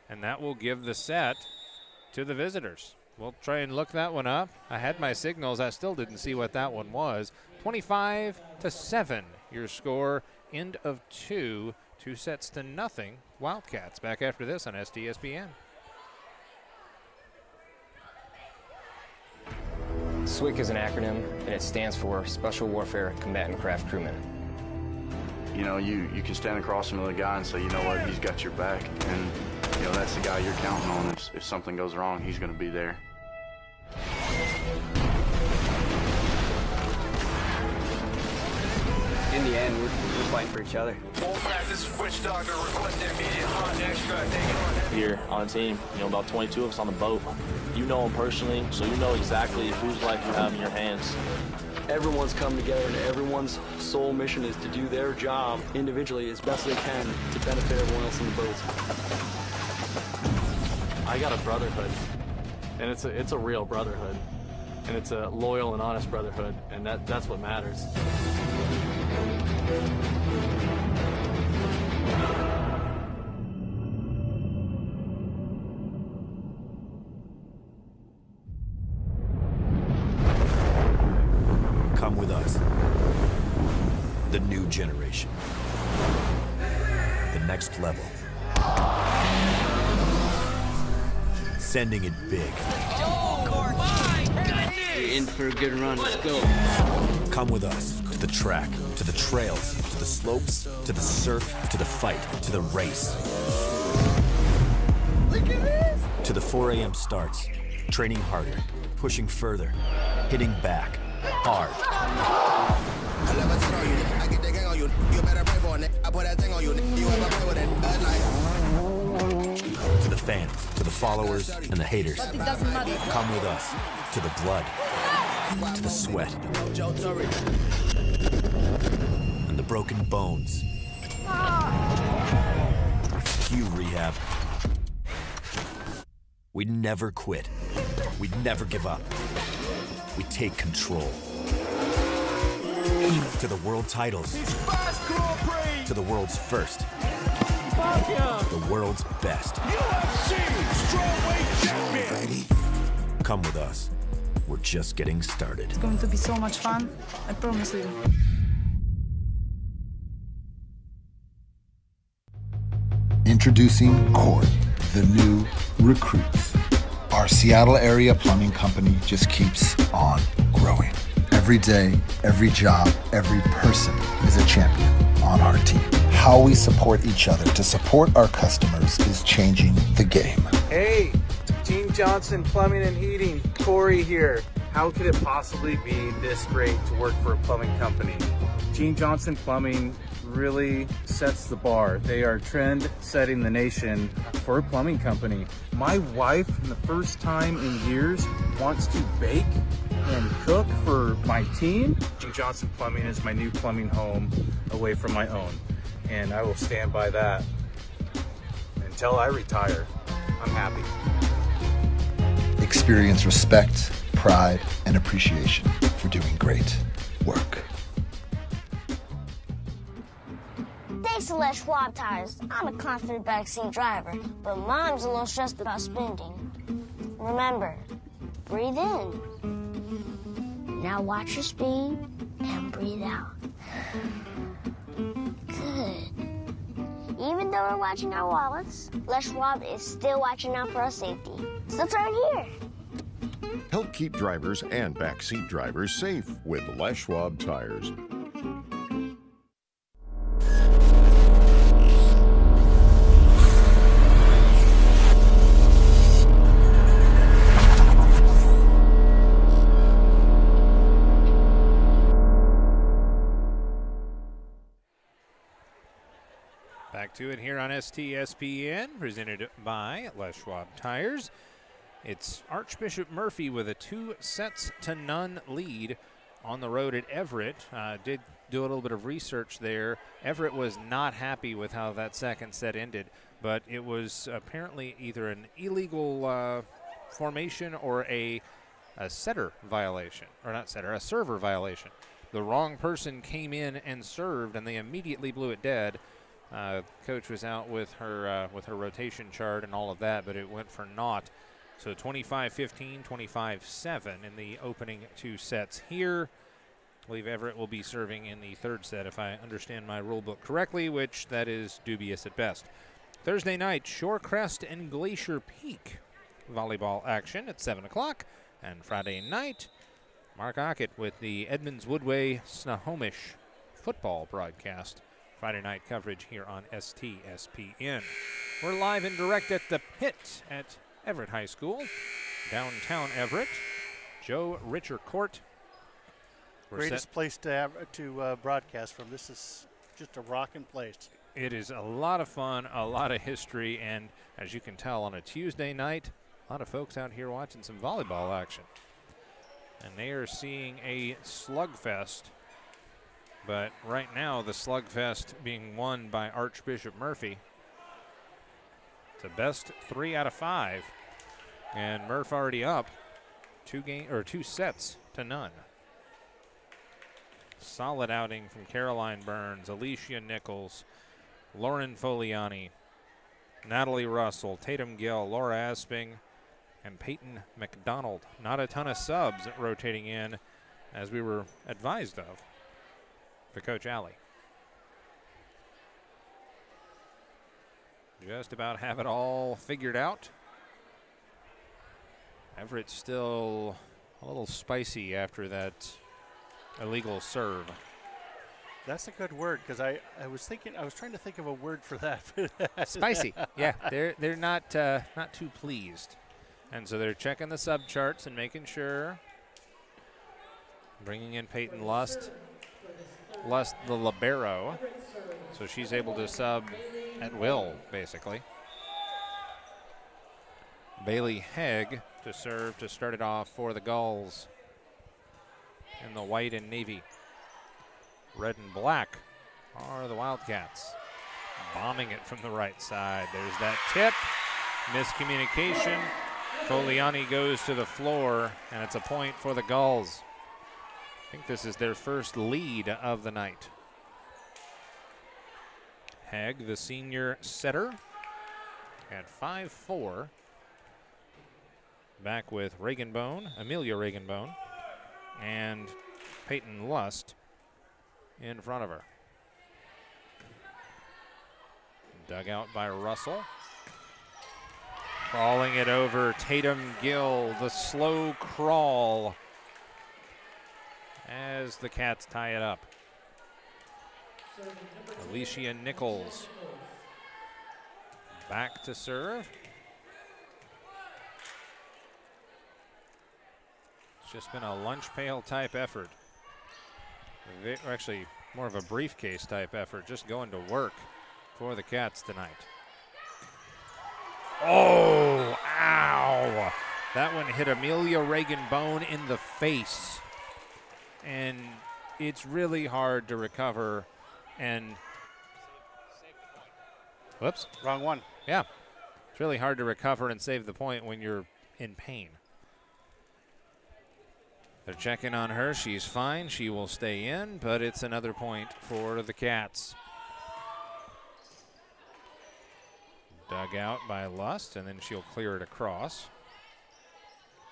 and that will give the set to the visitors. We'll try and look that one up. I had my signals. I still didn't see what that one was. 25-7, your score. End of 2. 2-0. Wildcats back after this on STSPN. SWCC is an acronym, and it stands for Special Warfare Combatant Craft Crewman. You know, you can stand across from the guy and say, you know what, he's got your back, and you know that's the guy you're counting on. If something goes wrong, he's going to be there. In the end, we're fighting for each other. Here on the team, about 22 of us on the boat. You know them personally, so you know exactly whose life you have in your hands. Everyone's come together, and everyone's sole mission is to do their job individually as best they can to benefit everyone else in the boat. I got a brotherhood, and it's a real brotherhood, and it's a loyal and honest brotherhood, and that's what matters. Come with us. The new generation. The next level. Sending it big. You're in for a good run. Let's go. Come with us to the track, to the trails, to the slopes, to the surf, to the fight, to the race. Look at this! To the 4 a.m. starts. Training harder, pushing further, hitting back, hard. To the fans, to the followers, and the haters. Come with us to the blood, to the sweat, and the broken bones. Cue rehab. We never quit. We never give up. We take control. To the world titles. To the world's first. The world's best. UFC strawweight champion. Come with us. We're just getting started. It's going to be so much fun. I promise you. Introducing Court, the new recruits. Our Seattle area plumbing company just keeps on growing. Every day, every job, every person is a champion on our team. How we support each other to support our customers is changing the game. Hey, Gene Johnson Plumbing and Heating, Corey here. How could it possibly be this great to work for a plumbing company? Gene Johnson Plumbing really sets the bar. They are trend setting the nation for a plumbing company. My wife, for the first time in years, wants to bake and cook for my team. Gene Johnson Plumbing is my new plumbing home away from my own, and I will stand by that until I retire. I'm happy. Experience respect, pride, and appreciation for doing great work. Thanks to Les Schwab Tires, I'm a confident backseat driver, but Mom's a little stressed about spending. Remember, breathe in. Now watch your speed and breathe out. Good. Even though we're watching our wallets, Les Schwab is still watching out for our safety. So let's turn here. Help keep drivers and backseat drivers safe with Les Schwab tires. Back to it here on STSPN, presented by Les Schwab Tires. It's Archbishop Murphy with a 2-0 lead on the road at Everett. Did do a little bit of research there. Everett was not happy with how that second set ended, but it was apparently either an illegal formation or a setter violation, or not setter, a server violation. The wrong person came in and served, and they immediately blew it dead. Coach was out with her rotation chart and all of that, but it went for naught. So 25-15, 25-7 in the opening 2 sets here. I believe Everett will be serving in the 3rd set, if I understand my rule book correctly, which that is dubious at best. Thursday night, Shorecrest and Glacier Peak volleyball action at 7 o'clock. And Friday night, Mark Ockett with the Edmonds Woodway Snohomish football broadcast. Friday night coverage here on STSPN. We're live and direct at the pit at Everett High School, downtown Everett. Joe Richer Court. Greatest place to broadcast from. This is just a rocking place. It is a lot of fun, a lot of history, and as you can tell, on a Tuesday night, a lot of folks out here watching some volleyball action. And they are seeing a slugfest. But right now, the slugfest being won by Archbishop Murphy. It's a best 3 out of 5. And Murph already up 2 sets to none. Solid outing from Caroline Burns, Alicia Nichols, Lauren Foliani, Natalie Russell, Tatum Gill, Laura Asping, and Peyton McDonald. Not a ton of subs rotating in, as we were advised of for Coach Alley. Just about have it all figured out. Everett's still a little spicy after that illegal serve. That's a good word, because I was trying to think of a word for that. Spicy, yeah. They're not too pleased, and so they're checking the sub charts and making sure. Bringing in Peyton Lust the libero, so she's able to sub at will, basically. Bailey Hegg to serve to start it off for the Gulls in the white and navy. Red and black are the Wildcats. Bombing it from the right side. There's that tip. Miscommunication. Foliani goes to the floor, and it's a point for the Gulls. I think this is their first lead of the night. Hegg, the senior setter, at 5-4. Back with Amelia Reaganbone, and Peyton Lust in front of her. Dug out by Russell. Crawling it over, Tatum Gill, the slow crawl as the Cats tie it up. Alicia Nichols back to serve. It's just been a lunch pail type effort. Actually, more of a briefcase type effort, just going to work for the Cats tonight. Oh, ow! That one hit Amelia Reaganbone in the face. And it's really hard to recover and whoops, wrong one. Yeah, it's really hard to recover and save the point when you're in pain. They're checking on her. She's fine. She will stay in, but it's another point for the Cats. Dug out by Lust, and then she'll clear it across.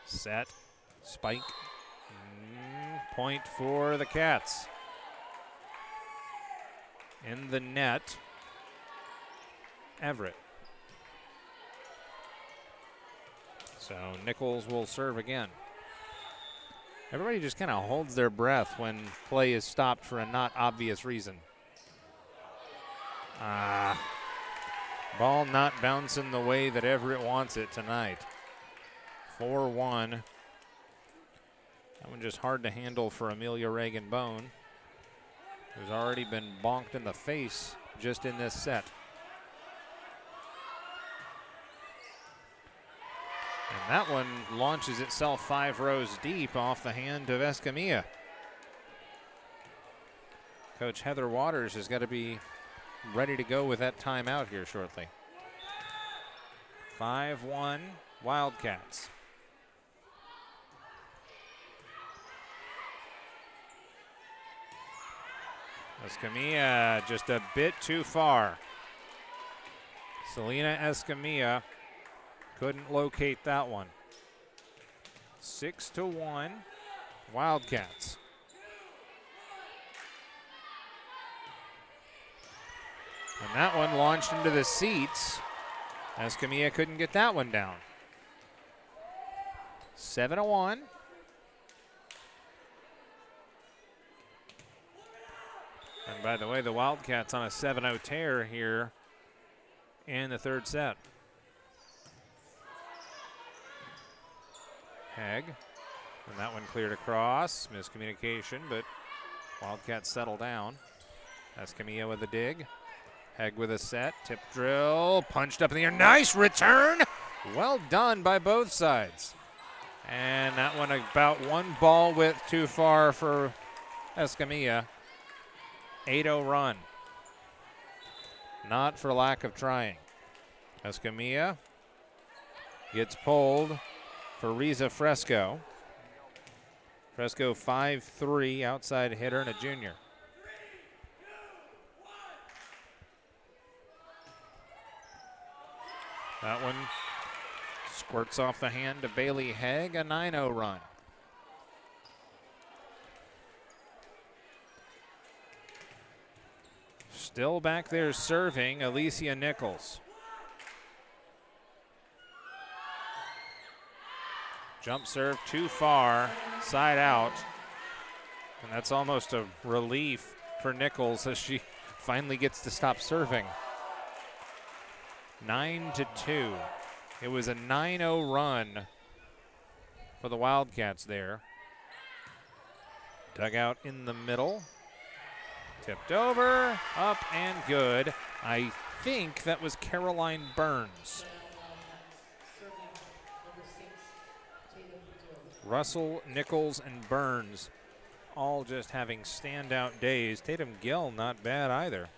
Set, spike, point for the Cats. In the net, Everett. So Nichols will serve again. Everybody just kind of holds their breath when play is stopped for a not obvious reason. Ball not bouncing the way that Everett wants it tonight. 4-1. That one just hard to handle for Amelia Reagan-Bone, who's already been bonked in the face just in this set. And that one launches itself 5 rows deep off the hand of Escamilla. Coach Heather Waters has got to be ready to go with that timeout here shortly. 5-1 Wildcats. Escamilla just a bit too far. Selena Escamilla couldn't locate that one. 6-1 Wildcats. And that one launched into the seats. Escamilla couldn't get that one down. 7-1. And by the way, the Wildcats on a 7-0 tear here in the third set. Hegg, and that one cleared across. Miscommunication, but Wildcats settle down. Escamilla with a dig. Hegg with a set. Tip drill, punched up in the air. Nice return. Well done by both sides. And that one about one ball width too far for Escamilla. 8-0 run. Not for lack of trying. Escamilla gets pulled for Riza Fresco. Fresco 5'3", outside hitter and a junior. That one squirts off the hand of Bailey Hegg, a 9-0 run. Still back there serving, Alicia Nichols. Jump serve too far, side out. And that's almost a relief for Nichols as she finally gets to stop serving. 9-2. It was a 9-0 run for the Wildcats there. Dugout in the middle. Tipped over, up and good. I think that was Caroline Burns. Russell, Nichols, and Burns all just having standout days. Tatum Gill not bad either.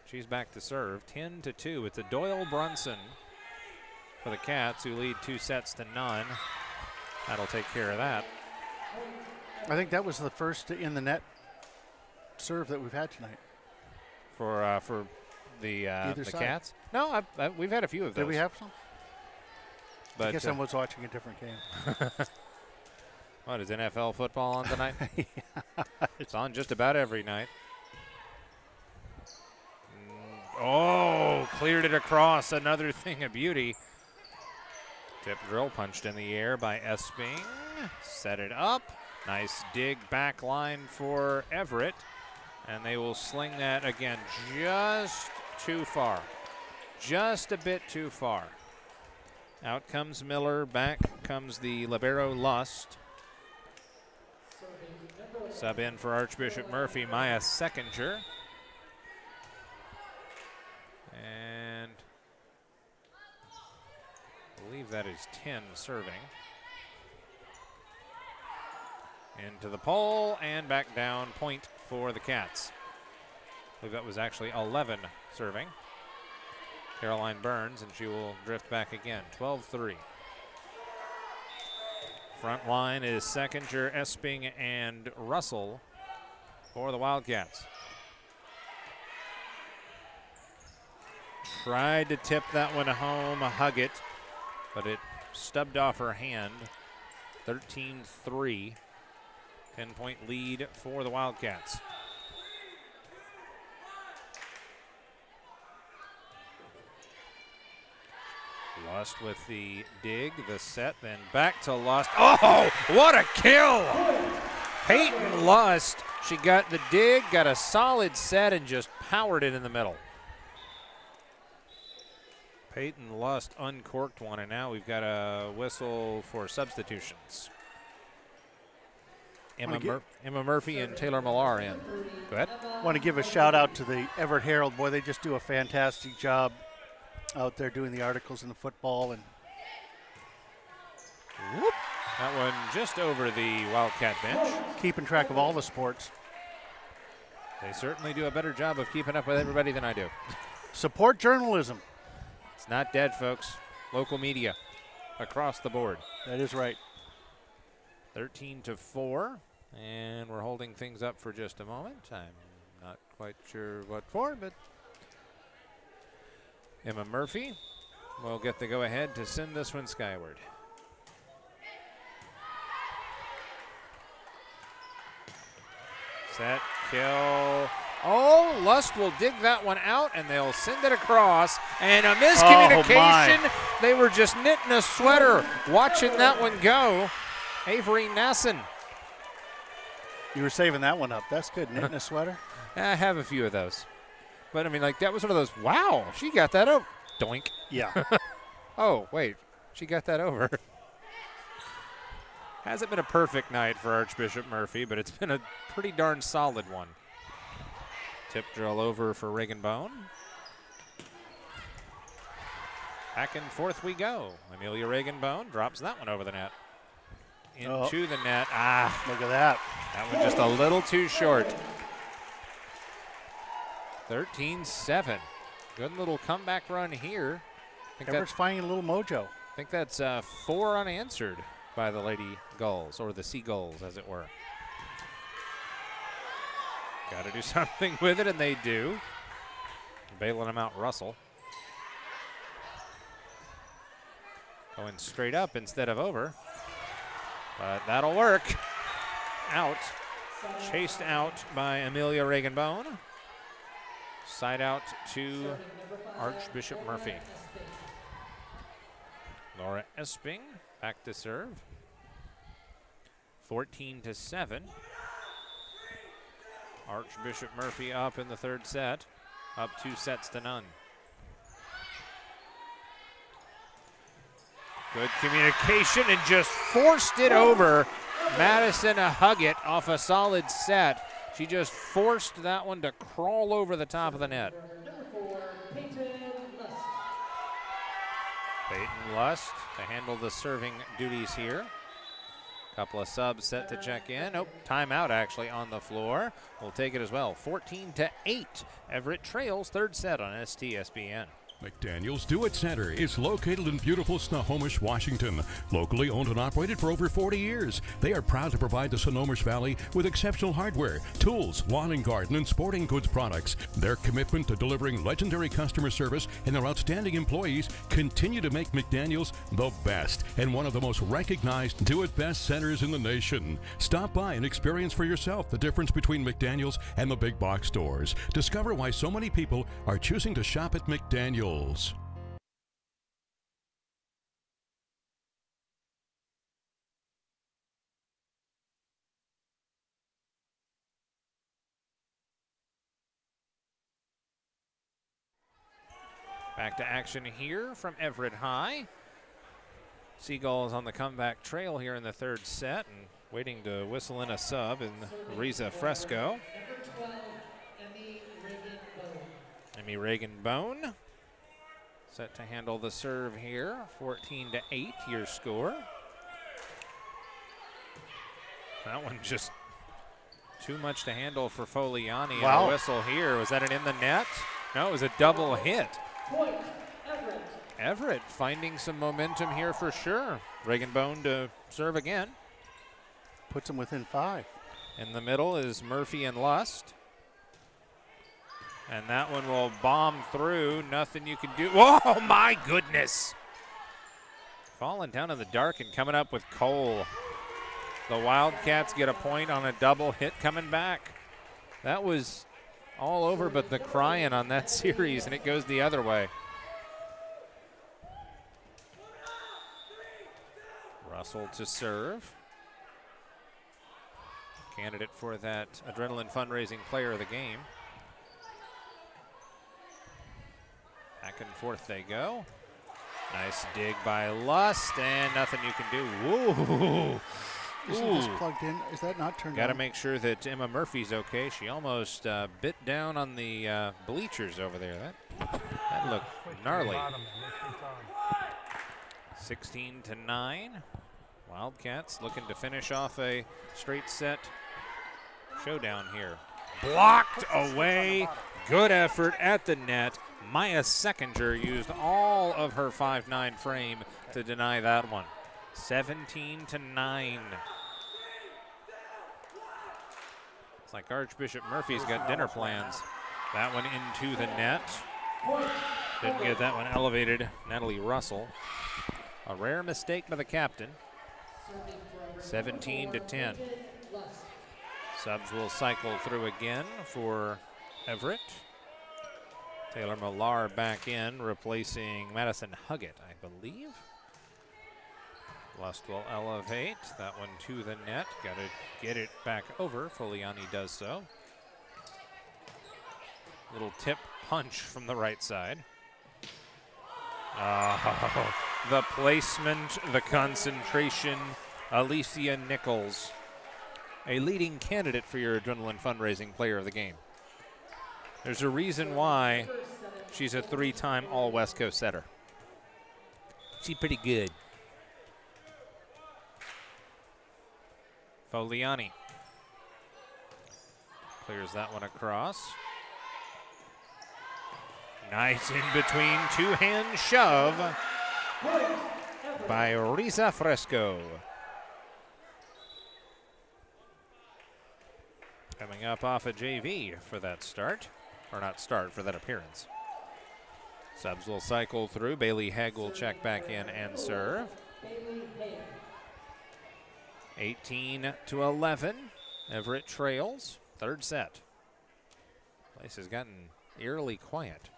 She's back to serve. 10-2. It's a Doyle Brunson for the Cats, who lead 2-0. That'll take care of that. I think that was the first in the net serve that we've had tonight. For the side. Cats? No, we've had a few of those. Did we have some? But I guess I was watching a different game. What, is NFL football on tonight? Yeah. It's on just about every night. Oh, cleared it across. Another thing of beauty. Tip drill punched in the air by Esping. Set it up. Nice dig back line for Everett. And they will sling that again just too far. Just a bit too far. Out comes Miller. Back comes the libero Lust. Sub in for Archbishop Murphy, Maya Seckinger. And I believe that is 10 serving. Into the pole and back down, point for the Cats. I believe that was actually 11 serving. Caroline Burns, and she will drift back again, 12-3. Front line is Seckinger, Esping, and Russell for the Wildcats. Tried to tip that one home, hug it, but it stubbed off her hand. 13-3, 10-point lead for the Wildcats. Lust with the dig, the set, then back to Lust. Oh, what a kill! Peyton Lust, she got the dig, got a solid set, and just powered it in the middle. Peyton Lust uncorked one, and now we've got a whistle for substitutions. Emma Murphy and Taylor Millar in. Go ahead. Want to give a shout out to the Everett Herald. Boy, they just do a fantastic job out there doing the articles in the football. And whoop. That one just over the Wildcat bench. Keeping track of all the sports. They certainly do a better job of keeping up with everybody than I do. Support journalism. It's not dead, folks. Local media across the board. That is right. 13-4, and we're holding things up for just a moment. I'm not quite sure what for, but Emma Murphy will get the go-ahead to send this one skyward. Set, kill. Oh, Lust will dig that one out, and they'll send it across. And a miscommunication. Oh, they were just knitting a sweater, watching that one go. Avery Nasson. You were saving that one up. That's good. Knitting a sweater? I have a few of those. But, I mean, like, that was one of those, wow, she got that over. Doink. Yeah. Oh, wait, she got that over. Hasn't been a perfect night for Archbishop Murphy, but it's been a pretty darn solid one. Tip drill over for Reagan Bone. Back and forth we go. Amelia Reagan Bone drops that one over the net. Into the net. Ah, look at that. That one just a little too short. 13-7. Good little comeback run here. Everett's finding a little mojo. I think that's 4 unanswered by the Lady Gulls, or the Seagulls, as it were. Got to do something with it, and they do. Bailing them out, Russell. Going straight up instead of over. But that'll work. Out. Chased out by Amelia Reagan Bone. Side out to Archbishop Murphy. Laura Esping back to serve. 14-7. Archbishop Murphy up in the third set. Up 2-0. Good communication and just forced it over. Madison Huggett off a solid set. She just forced that one to crawl over the top of the net. Peyton Lust to handle the serving duties here. Couple of subs set to check in. Oh, timeout actually on the floor. We'll take it as well. 14-8. Everett trails third set on STSPN. McDaniel's Do It Center is located in beautiful Snohomish, Washington. Locally owned and operated for over 40 years. They are proud to provide the Snohomish Valley with exceptional hardware, tools, lawn and garden, and sporting goods products. Their commitment to delivering legendary customer service and their outstanding employees continue to make McDaniel's the best and one of the most recognized Do It Best centers in the nation. Stop by and experience for yourself the difference between McDaniel's and the big box stores. Discover why so many people are choosing to shop at McDaniel's. Back to action here from Everett High. Seagulls on the comeback trail here in the third set and waiting to whistle in a sub in Riza Fresco. Emmy Reagan Bone set to handle the serve here. 14-8 your score. That one just too much to handle for Foliani. Wow. And a whistle here. Was that an in the net? No, it was a double hit. Point, Everett. Everett finding some momentum here for sure. Reagan Bone to serve again. Puts him within 5. In the middle is Murphy and Lust. And that one will bomb through. Nothing you can do. Oh, my goodness. Falling down in the dark and coming up with Cole. The Wildcats get a point on a double hit coming back. That was all over but the crying on that series, and it goes the other way. Russell to serve. Candidate for that Adrenaline Fundraising Player of the Game. Back and forth they go. Nice dig by Lust, and nothing you can do. Woo! Isn't this plugged in? Is that not turned on? Got to make sure that Emma Murphy's okay. She almost bit down on the bleachers over there. That looked gnarly. 16-9. Wildcats looking to finish off a straight set showdown here. Blocked away. Good effort at the net. Maya Seckinger used all of her 5'9" frame to deny that one. 17-9. It's like Archbishop Murphy's got dinner plans. That one into the net. Didn't get that one elevated. Natalie Russell. A rare mistake by the captain. 17-10. Subs will cycle through again for Everett. Taylor Millar back in, replacing Madison Huggett, I believe. Lust will elevate. That one to the net. Got to get it back over. Foliani does so. Little tip punch from the right side. Oh, the placement, the concentration. Alicia Nichols, a leading candidate for your Adrenaline Fundraising Player of the Game. There's a reason why she's a 3-time All-West Coast setter. She's pretty good. Foliani clears that one across. Nice in between, two-hand shove by Risa Fresco. Coming up off a JV for that start, or not start, for that appearance. Subs will cycle through. Bailey Hegg will check back in and serve. 18-11. Everett trails. Third set. Place has gotten eerily quiet.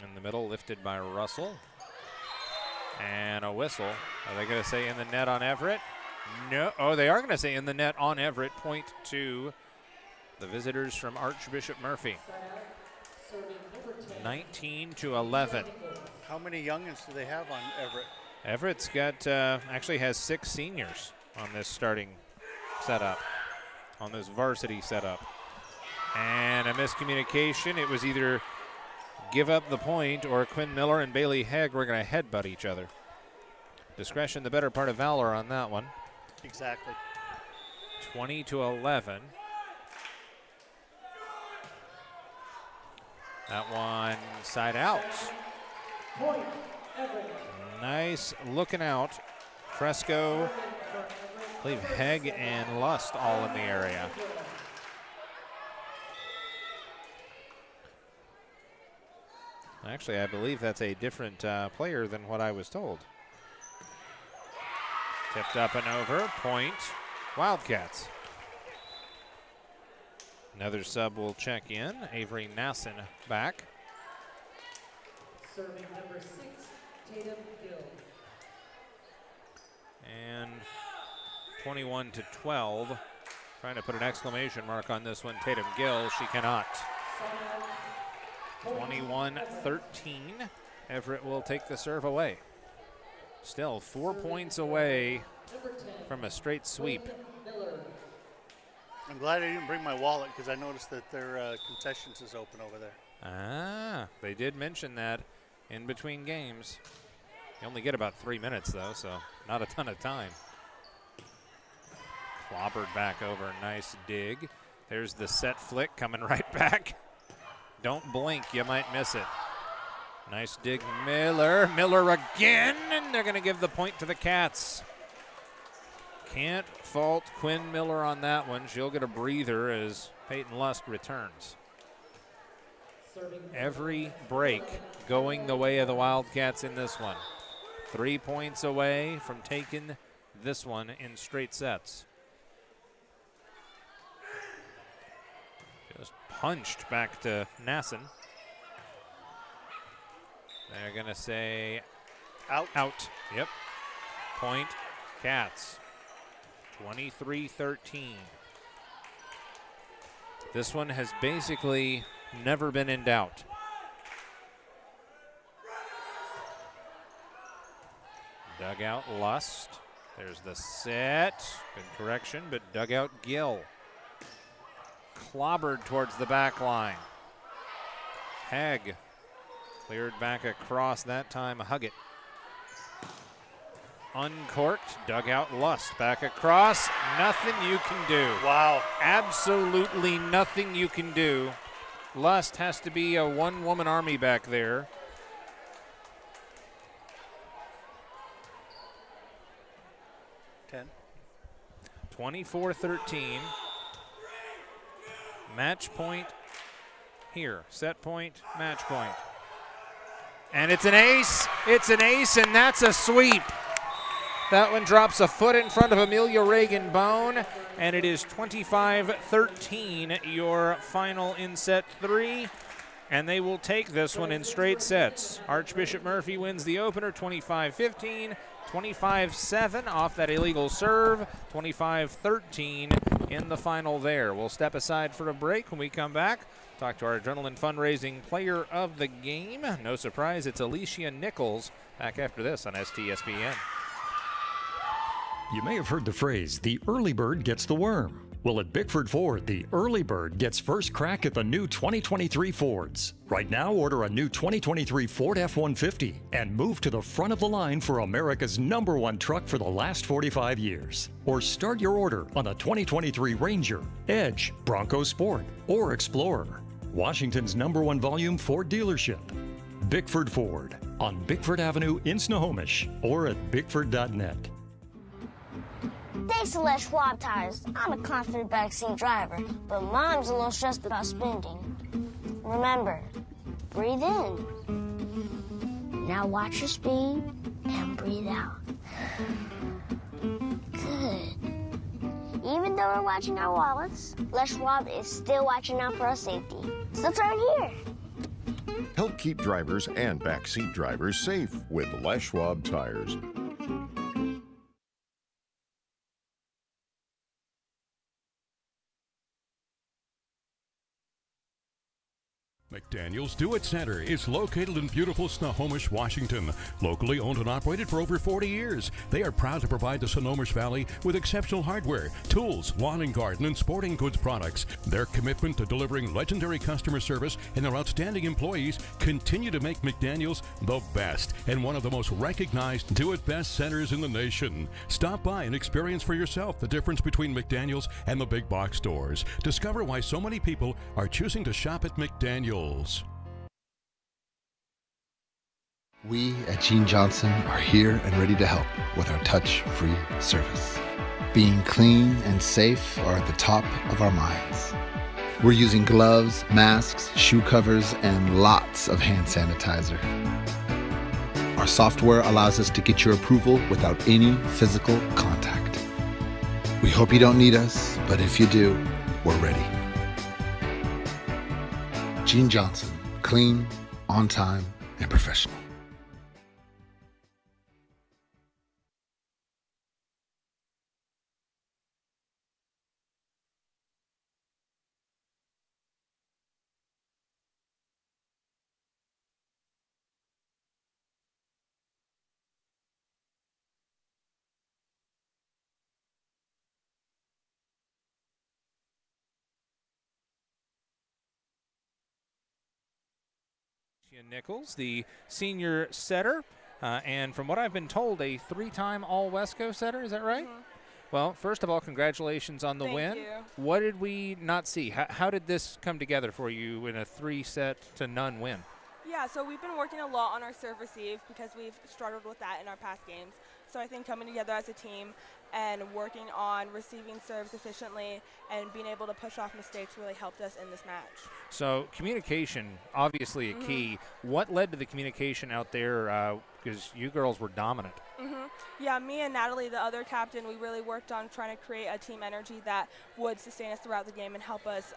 In the middle, lifted by Russell. And a whistle. Are they going to say in the net on Everett? No. Oh, they are going to say in the net on Everett. Point to the visitors from Archbishop Murphy. 19-11. How many youngins do they have on Everett? Everett's got, actually has 6 seniors on this starting setup, on this varsity setup. And a miscommunication. It was either give up the point or Quinn Miller and Bailey Hegg were going to headbutt each other. Discretion, the better part of valor on that one. Exactly. 20-11. That one side out. Nice looking out. Fresco, I believe Hegg and Lust all in the area. Actually, I believe that's a different player than what I was told. Tipped up and over, point, Wildcats. Another sub will check in. Avery Nasson back. Serving number 6, Tatum Gill. And 21-12. Trying to put an exclamation mark on this one. Tatum Gill, she cannot. 21-13. Everett will take the serve away. Still 4 points away from a straight sweep. I'm glad I didn't bring my wallet because I noticed that their concessions is open over there. Ah, they did mention that in between games. You only get about 3 minutes though, so not a ton of time. Clobbered back over, nice dig. There's the set flick coming right back. Don't blink, you might miss it. Nice dig, Miller. Miller again, and they're gonna give the point to the Cats. Can't fault Quinn Miller on that one. She'll get a breather as Peyton Lust returns. Every break going the way of the Wildcats in this one. 3 points away from taking this one in straight sets. Just punched back to Nasson. They're going to say out. Out. Yep. Point, Cats. 23-13. This one has basically never been in doubt. Dugout Lust. There's the set. Good correction, but dugout Gill. Clobbered towards the back line. Hag cleared back across, that time Huggett. Uncorked, dugout Lust back across. Nothing you can do. Wow. Absolutely nothing you can do. Lust has to be a one-woman army back there. 24-13. Match point here. Set point, match point. And it's an ace. It's an ace, and that's a sweep. That one drops a foot in front of Amelia Reagan Bone, and it is 25-13, your final in set 3. And they will take this one in straight sets. Archbishop Murphy wins the opener 25-15, 25-7 off that illegal serve, 25-13 in the final there. We'll step aside for a break. When we come back, talk to our Adrenaline Fundraising Player of the Game. No surprise, it's Alicia Nichols. Back after this on STSPN. You may have heard the phrase, the early bird gets the worm. Well, at Bickford Ford, the early bird gets first crack at the new 2023 Fords. Right now, order a new 2023 Ford F-150 and move to the front of the line for America's #1 truck for the last 45 years. Or start your order on the 2023 Ranger, Edge, Bronco Sport, or Explorer. Washington's #1 volume Ford dealership. Bickford Ford on Bickford Avenue in Snohomish or at bickford.net. Thanks to Les Schwab tires, I'm a confident backseat driver, but Mom's a little stressed about spending. Remember, breathe in. Now watch your speed and breathe out. Good. Even though we're watching our wallets, Les Schwab is still watching out for our safety. So turn here. Help keep drivers and backseat drivers safe with Les Schwab tires. McDaniel's Do-It Center is located in beautiful Snohomish, Washington. Locally owned and operated for over 40 years, they are proud to provide the Snohomish Valley with exceptional hardware, tools, lawn and garden, and sporting goods products. Their commitment to delivering legendary customer service and their outstanding employees continue to make McDaniel's the best and one of the most recognized do-it-best centers in the nation. Stop by and experience for yourself the difference between McDaniel's and the big box stores. Discover why so many people are choosing to shop at McDaniel's. We at Gene Johnson are here and ready to help with our touch-free service. Being clean and safe are at the top of our minds. We're using gloves, masks, shoe covers, and lots of hand sanitizer. Our software allows us to get your approval without any physical contact. We hope you don't need us, but if you do, we're ready. Gene Johnson, clean, on time, and professional. Nichols, the senior setter, and from what I've been told, a 3-time All-Wesco setter. Is that right? Mm-hmm. Well, first of all, congratulations on the win. Thank you. What did we not see? How did this come together for you in a 3-set-to-none win? Yeah, so we've been working a lot on our serve receive because we've struggled with that in our past games. So I think coming together as a team and working on receiving serves efficiently and being able to push off mistakes really helped us in this match. So communication, obviously a key. What led to the communication out there? Because you girls were dominant. Yeah, me and Natalie, the other captain, we really worked on trying to create a team energy that would sustain us throughout the game and help us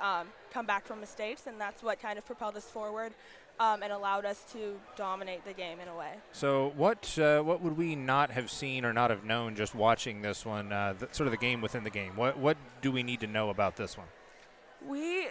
come back from mistakes, and that's what kind of propelled us forward and allowed us to dominate the game in a way. So what would we not have seen or not have known just watching this one, sort of the game within the game? What do we need to know about this one? We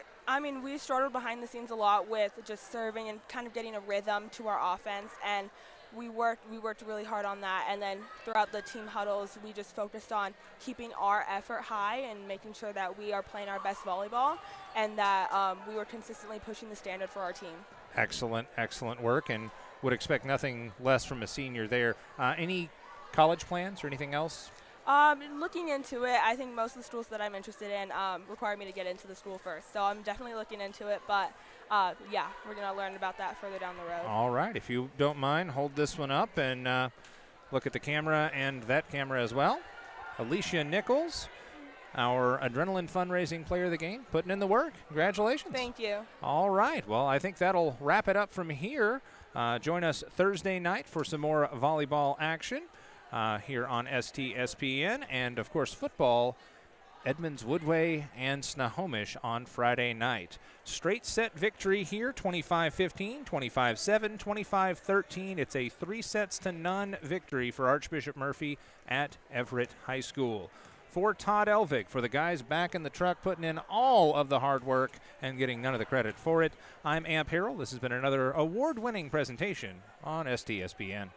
struggled behind the scenes a lot with just serving and kind of getting a rhythm to our offense, and we worked really hard on that. And then throughout the team huddles, we just focused on keeping our effort high and making sure that we are playing our best volleyball, and that we were consistently pushing the standard for our team. Excellent work, and would expect nothing less from a senior there. Any college plans or anything else? Looking into it, I think most of the schools that I'm interested in require me to get into the school first. So I'm definitely looking into it, but yeah, we're going to learn about that further down the road. All right, if you don't mind, hold this one up and look at the camera and that camera as well. Alicia Nichols, our adrenaline fundraising player of the game, putting in the work. Congratulations. Thank you. All right, well, I think that'll wrap it up from here. Join us Thursday night for some more volleyball action. Here on STSPN, and of course football, Edmonds Woodway and Snohomish on Friday night. Straight set victory here, 25-15, 25-7, 25-13. It's a 3-0 victory for Archbishop Murphy at Everett High School. For Todd Elvig, for the guys back in the truck putting in all of the hard work and getting none of the credit for it, I'm Amp Harrell. This has been another award-winning presentation on STSPN.